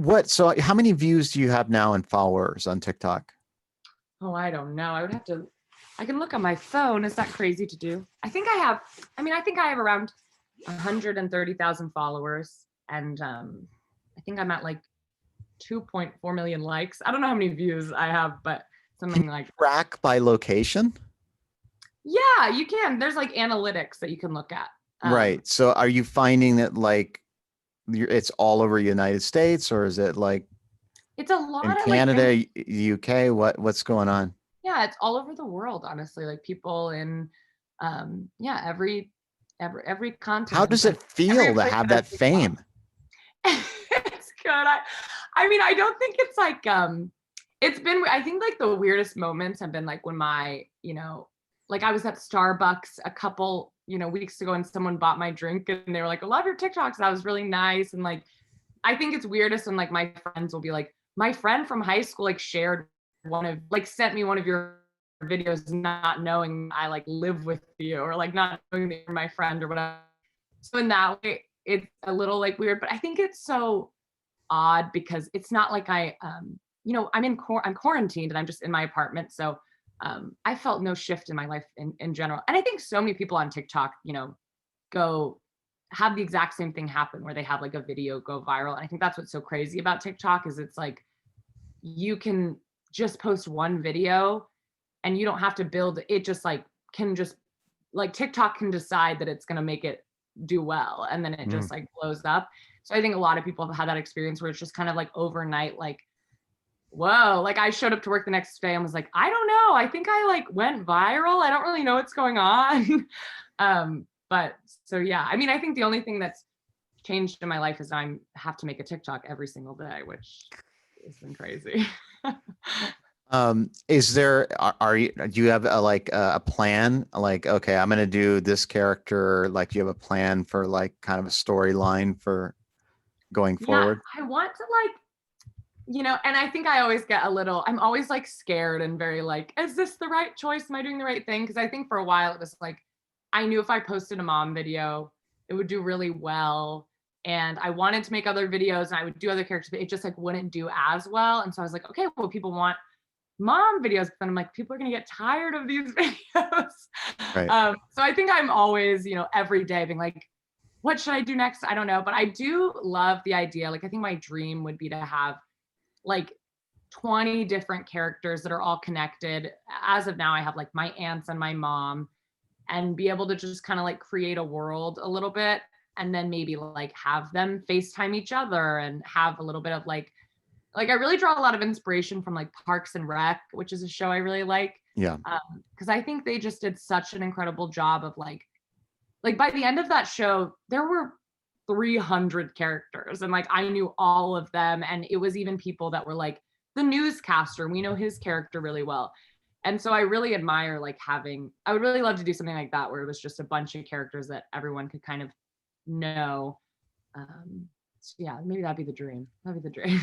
how many views do you have now and followers on TikTok? Oh, I don't know. I can look on my phone. Is that crazy to do? I think I have around 130,000 followers, and I think I'm at like 2.4 million likes. I don't know how many views I have, but something like that. Track by location? Yeah, you can. There's like analytics that you can look at. Right. So are you finding that like it's all over the United States, or is it like it's a lot in of Canada, like, UK? What's going on? Yeah, it's all over the world, honestly. Like people in every continent. How does it feel to have that fame? It's good. I mean, I don't think it's like it's been, I think like the weirdest moments have been like when my, you know, like I was at Starbucks a couple, you know, weeks ago, and someone bought my drink and they were like, I love your TikToks. That was really nice. And like, I think it's weirdest when like my friends will be like, my friend from high school like shared sent me one of your videos not knowing I like live with you, or like not knowing that you're my friend or whatever. So in that way, it's a little like weird, but I think it's so odd because it's not like I'm quarantined and I'm just in my apartment. So I felt no shift in my life in general. And I think so many people on TikTok, go have the exact same thing happen where they have like a video go viral. And I think that's what's so crazy about TikTok is it's like you can just post one video and you don't have to build it, just like can just like TikTok can decide that it's going to make it do well, and then it just like blows up. So I think a lot of people have had that experience where it's just kind of like overnight, like, whoa, like I showed up to work the next day and was like, I don't know, I think I like went viral, I don't really know what's going on. But so yeah, I mean, I think the only thing that's changed in my life is I have to make a TikTok every single day, which has been crazy. Is there, do you have a plan? Like, okay, I'm going to do this character. Like, do you have a plan for like kind of a storyline for going forward? I want to like, and I think I always get I'm always like scared and very like, is this the right choice? Am I doing the right thing? Because I think for a while it was like, I knew if I posted a mom video, it would do really well. And I wanted to make other videos and I would do other characters, but it just like wouldn't do as well. And so I was like, okay, well, people want mom videos, but then I'm like, people are gonna get tired of these videos. Right. So I think I'm always, every day being like, what should I do next? I don't know. But I do love the idea. Like, I think my dream would be to have like 20 different characters that are all connected. As of now, I have like my aunts and my mom, and be able to just kind of like create a world a little bit. And then maybe like have them FaceTime each other and have a little bit of like I really draw a lot of inspiration from like Parks and Rec, which is a show I really like. Yeah. Because I think they just did such an incredible job of like by the end of that show, there were 300 characters and like I knew all of them. And it was even people that were like the newscaster. We know his character really well. And so I really admire like I would really love to do something like that where it was just a bunch of characters that everyone could kind of know. So yeah, maybe that'd be the dream. That'd be the dream.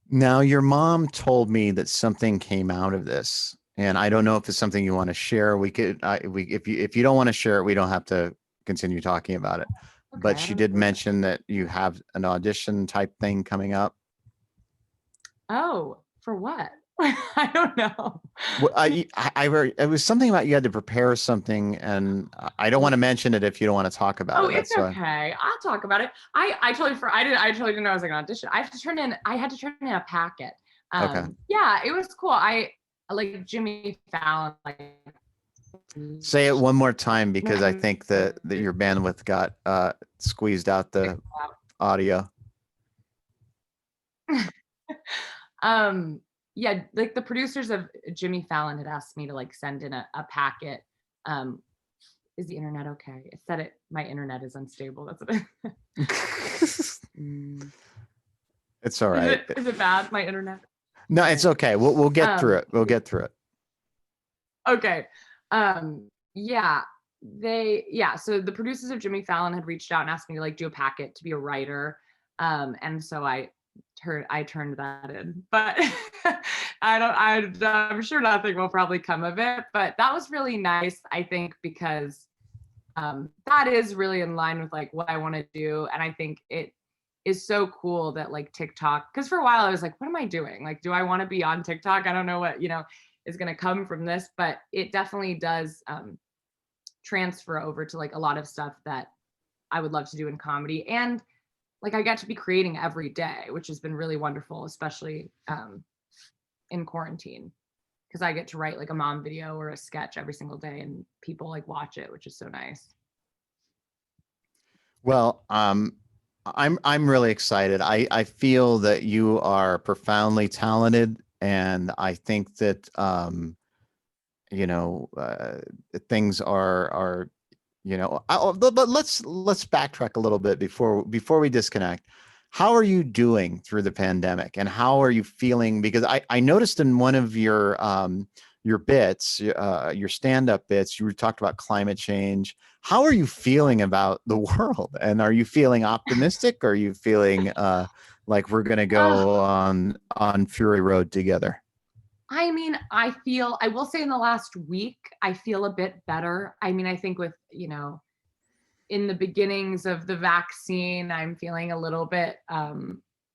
Now, your mom told me that something came out of this, and I don't know if it's something you want to share. We could, if you don't want to share it, we don't have to continue talking about it. Okay, But she did mention that you have an audition type thing coming up. Oh, for what? I don't know. Well, it was something about you had to prepare something, and I don't want to mention it if you don't want to talk about it. Oh, it's okay. I'll talk about it. I totally didn't know I was like an audition. I had to turn in a packet. Okay. Yeah, it was cool. I like Jimmy Fallon. Like, say it one more time because I think that your bandwidth got squeezed out the audio. Yeah, like the producers of Jimmy Fallon had asked me to like send in a packet. Is the internet okay? It said my internet is unstable. That's what It's all right. Is it bad, my internet? No, it's okay. We'll get through it. We'll get through it. Okay. Yeah. So the producers of Jimmy Fallon had reached out and asked me to like do a packet to be a writer. And so I turned that in, but I'm sure nothing will probably come of it, but that was really nice, I think, because that is really in line with like what I want to do. And I think it is so cool that like TikTok, because for a while I was like, what am I doing? Like, do I want to be on TikTok? I don't know what, is going to come from this, but it definitely does transfer over to like a lot of stuff that I would love to do in comedy. And like I get to be creating every day, which has been really wonderful, especially in quarantine, because I get to write like a mom video or a sketch every single day and people like watch it, which is so nice. Well, I'm really excited. I feel that you are profoundly talented, and I think that things are but let's backtrack a little bit before we disconnect. How are you doing through the pandemic, and how are you feeling? Because I noticed in one of your bits, your stand-up bits, you talked about climate change. How are you feeling about the world? And are you feeling optimistic? Or are you feeling like we're going to go on Fury Road together? I mean, I will say in the last week, I feel a bit better. I mean, I think with, in the beginnings of the vaccine, I'm feeling a little bit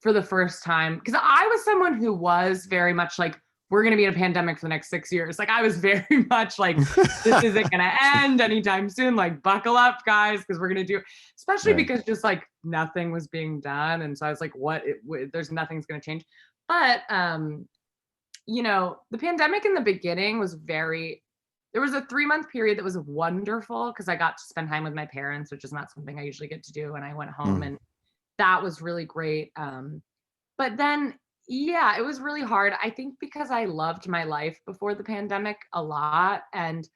for the first time, because I was someone who was very much like, we're going to be in a pandemic for the next 6 years. Like, I was very much like, this isn't going to end anytime soon. Like, buckle up, guys, because we're going to do, especially Right. because just like nothing was being done. And so I was like, there's nothing's going to change. But, the pandemic in the beginning was there was a 3-month period that was wonderful because I got to spend time with my parents, which is not something I usually get to do. And I went home Mm. and that was really great. But then, yeah, it was really hard. I think because I loved my life before the pandemic a lot and it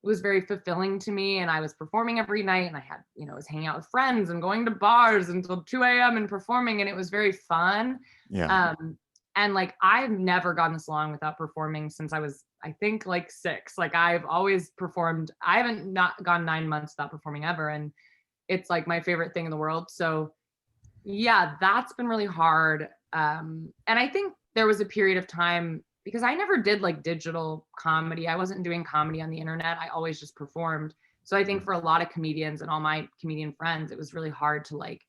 was very fulfilling to me. And I was performing every night and I had, I was hanging out with friends and going to bars until 2 a.m. and performing. And it was very fun. Yeah. And like, I've never gone this long without performing since I was, I think, like 6. Like, I've always performed. I haven't not gone 9 months without performing ever. And it's like my favorite thing in the world. So yeah, that's been really hard. And I think there was a period of time because I never did like digital comedy. I wasn't doing comedy on the internet. I always just performed. So I think for a lot of comedians and all my comedian friends, it was really hard to like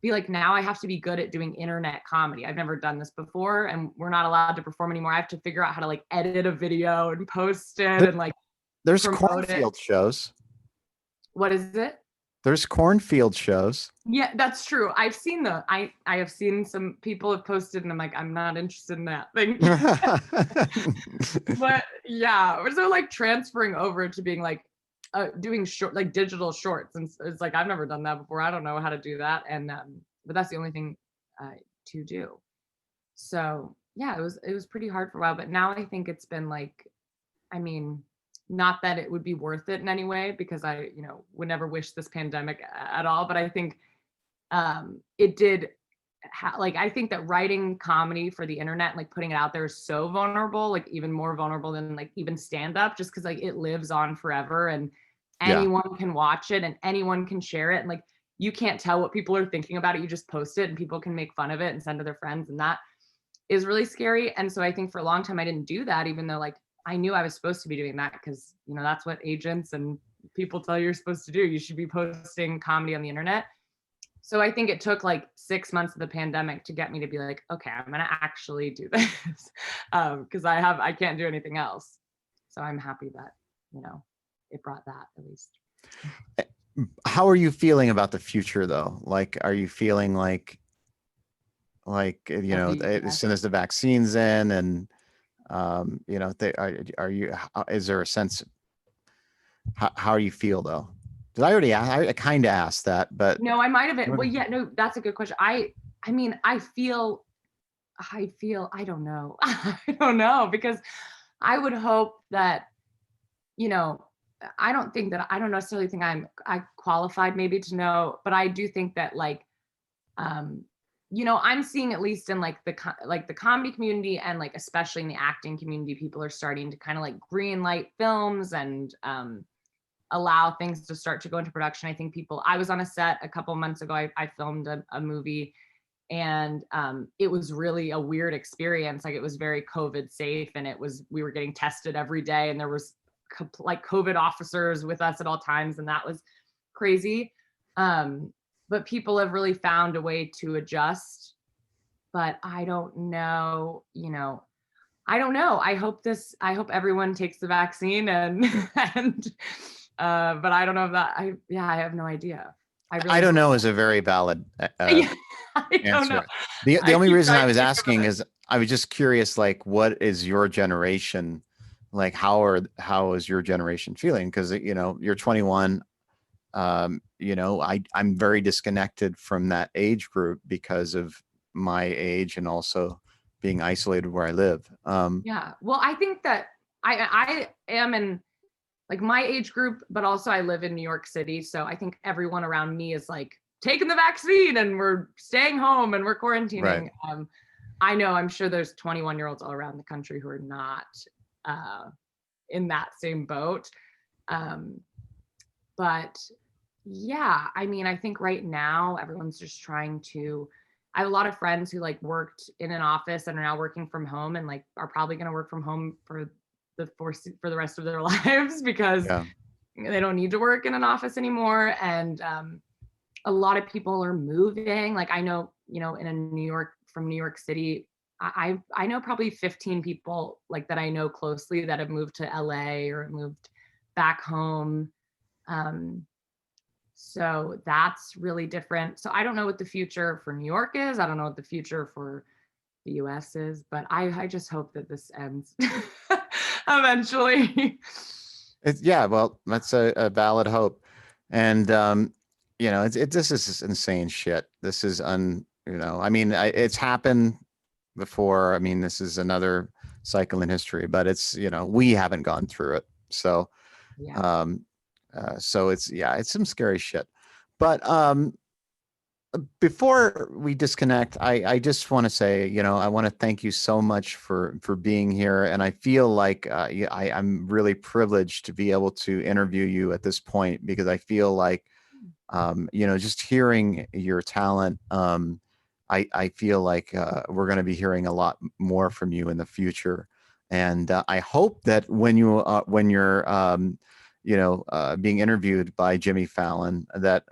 be like, now I have to be good at doing internet comedy. I've never done this before and we're not allowed to perform anymore. I have to figure out how to like edit a video and post it There- and like There's promote it. cornfield shows. What is it? There's cornfield shows. Yeah, that's true. I've seen I have seen some people have posted and I'm like, I'm not interested in that thing. But yeah, so like transferring over to being like doing short, like digital shorts, and it's like I've never done that before. I don't know how to do that, and but that's the only thing to do. So yeah, it was pretty hard for a while, but now I think it's been like, I mean, not that it would be worth it in any way because I, would never wish this pandemic at all, but I think it did like, I think that writing comedy for the internet, like putting it out there is so vulnerable, like even more vulnerable than like even stand up, just because like it lives on forever and Yeah. anyone can watch it and anyone can share it. And like, you can't tell what people are thinking about it. You just post it and people can make fun of it and send to their friends. And that is really scary. And so I think for a long time, I didn't do that, even though like I knew I was supposed to be doing that because, that's what agents and people tell you you're supposed to do. You should be posting comedy on the internet. So I think it took like 6 months of the pandemic to get me to be like, okay, I'm going to actually do this because I can't do anything else. So I'm happy that, it brought that at least. How are you feeling about the future though? Like, are you feeling like, as soon as the vaccine's in and, is there a sense, how you feel though? Did I already ask? I kind of asked that, but no, I might have been. Well, yeah, no, that's a good question. I mean, I feel, I don't know. I don't know because I would hope that, I don't necessarily think I qualified maybe to know, but I do think that like, I'm seeing at least in like the comedy community and like especially in the acting community, people are starting to kind of like green light films and allow things to start to go into production. I think I was on a set a couple months ago. I filmed a movie and it was really a weird experience. Like it was very COVID safe and we were getting tested every day and there was like COVID officers with us at all times. And that was crazy. But people have really found a way to adjust, but I don't know, I don't know. I hope everyone takes the vaccine and but I don't know if that I have no idea. I don't know is a very valid Yeah, I don't know. answer. The only keep reason trying I to was think of asking it. is I was just curious, like, what is your generation like? How is your generation feeling? Because you're 21. I'm very disconnected from that age group because of my age and also being isolated where I live. Yeah. Well, I think that I am in like my age group, but also I live in New York City. So I think everyone around me is like taking the vaccine and we're staying home and we're quarantining. Right. I'm sure there's 21-year-olds all around the country who are not in that same boat. But yeah, I mean, I think right now everyone's just trying to, I have a lot of friends who like worked in an office and are now working from home and like are probably going to work from home for for the rest of their lives because Yeah. they don't need to work in an office anymore. And a lot of people are moving. Like I know, you know, in a from New York City, I know probably 15 people like that I know closely that have moved to LA or moved back home. So that's really different. So I don't know what the future for New York is. I don't know what the future for the US is, but I just hope that this ends eventually. Yeah, well, that's a valid hope. And you know, this is just insane shit. This is you know, I mean, it's happened before. I mean, this is another cycle in history, but it's, you know, we haven't gone through it. So, Yeah. um, so it's, yeah, it's some scary shit. But before we disconnect, I just want to say, you know, I want to thank you so much for being here, and I feel like I'm really privileged to be able to interview you at this point because I feel like, you know, just hearing your talent, I feel like we're going to be hearing a lot more from you in the future, and I hope that when you're you know, being interviewed by Jimmy Fallon, that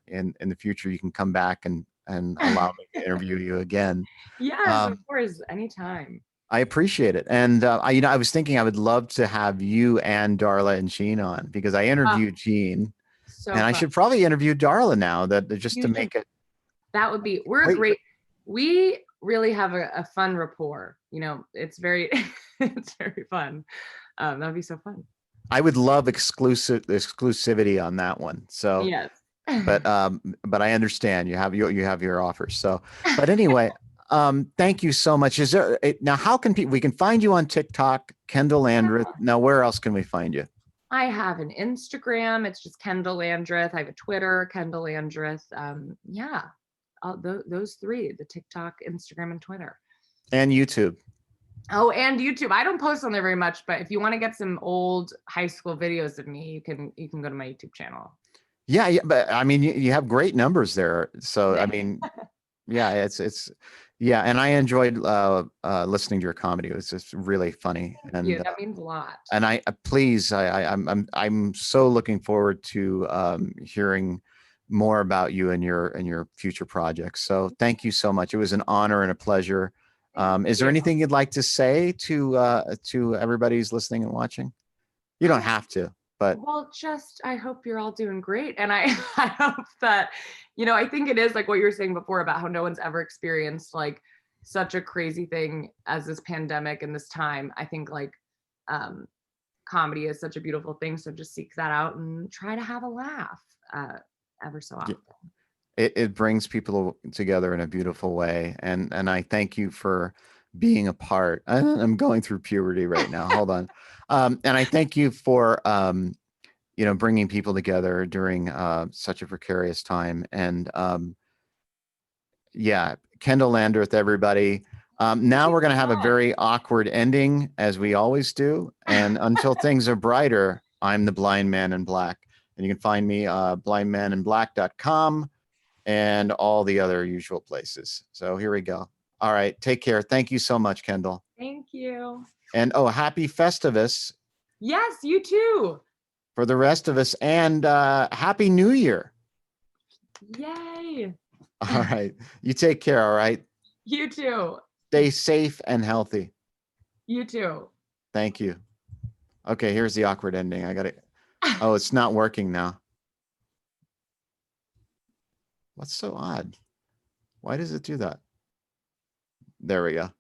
in the future you can come back and allow me to interview you again. Yes, of Um, course, anytime. I appreciate it, and you know, I was thinking I would love to have you and Darla and Jean on because I Oh, interviewed Jean, so and I fun. should probably interview Darla now that just to You should, make it that would be, we're a great. great, we really have a fun rapport. You know, it's very, it's very fun. That would be so fun. I would love exclusivity on that one. So, Yes. but I understand you have your offers. So, but anyway, thank you so much. Is there now? How can people? We can find you on TikTok, Kendahl Landreth. Now, where else can we find you? I have an Instagram. It's just Kendahl Landreth. I have a Twitter, Kendahl Landreth. Yeah, those three: the TikTok, Instagram, and Twitter. And YouTube. Oh, and YouTube. I don't post on there very much, but if you want to get some old high school videos of me, you can go to my YouTube channel. Yeah, yeah, but I mean, you have great numbers there. So, I mean, yeah, it's yeah, and I enjoyed listening to your comedy. It was just really funny, Thank you. That means a lot. and I please, I'm so looking forward to hearing more about you and your future projects. So, thank you so much. It was an honor and a pleasure. Thank Is there you. anything you'd like to say to everybody who's listening and watching? You don't have to, but Well, just I hope you're all doing great. And I hope that, you know, I think it is like what you were saying before about how no one's ever experienced like such a crazy thing as this pandemic and this time. I think like um comedy is such a beautiful thing. So just seek that out and try to have a laugh ever so often. it brings people together in a beautiful way, and I thank you for being a part. I'm going through puberty right now. Hold on. And I thank you for you know, bringing people together during such a precarious time. And yeah, Kendahl Landreth, everybody. Now we're going to have a very awkward ending, as we always do. And until things are brighter, I'm the Blind Man in Black, and you can find me blindmaninblack.com and all the other usual places. So here we go. All right, take care. Thank you so much, Kendahl. Thank you. And oh, happy Festivus Yes, you too. for the rest of us, and happy New Year. Yay. All right, you take care. All right, You too. stay safe and healthy. You too. Thank you. Okay, here's the awkward ending. I got it. Oh, it's not working now. What's so odd? Why does it do that? There we go.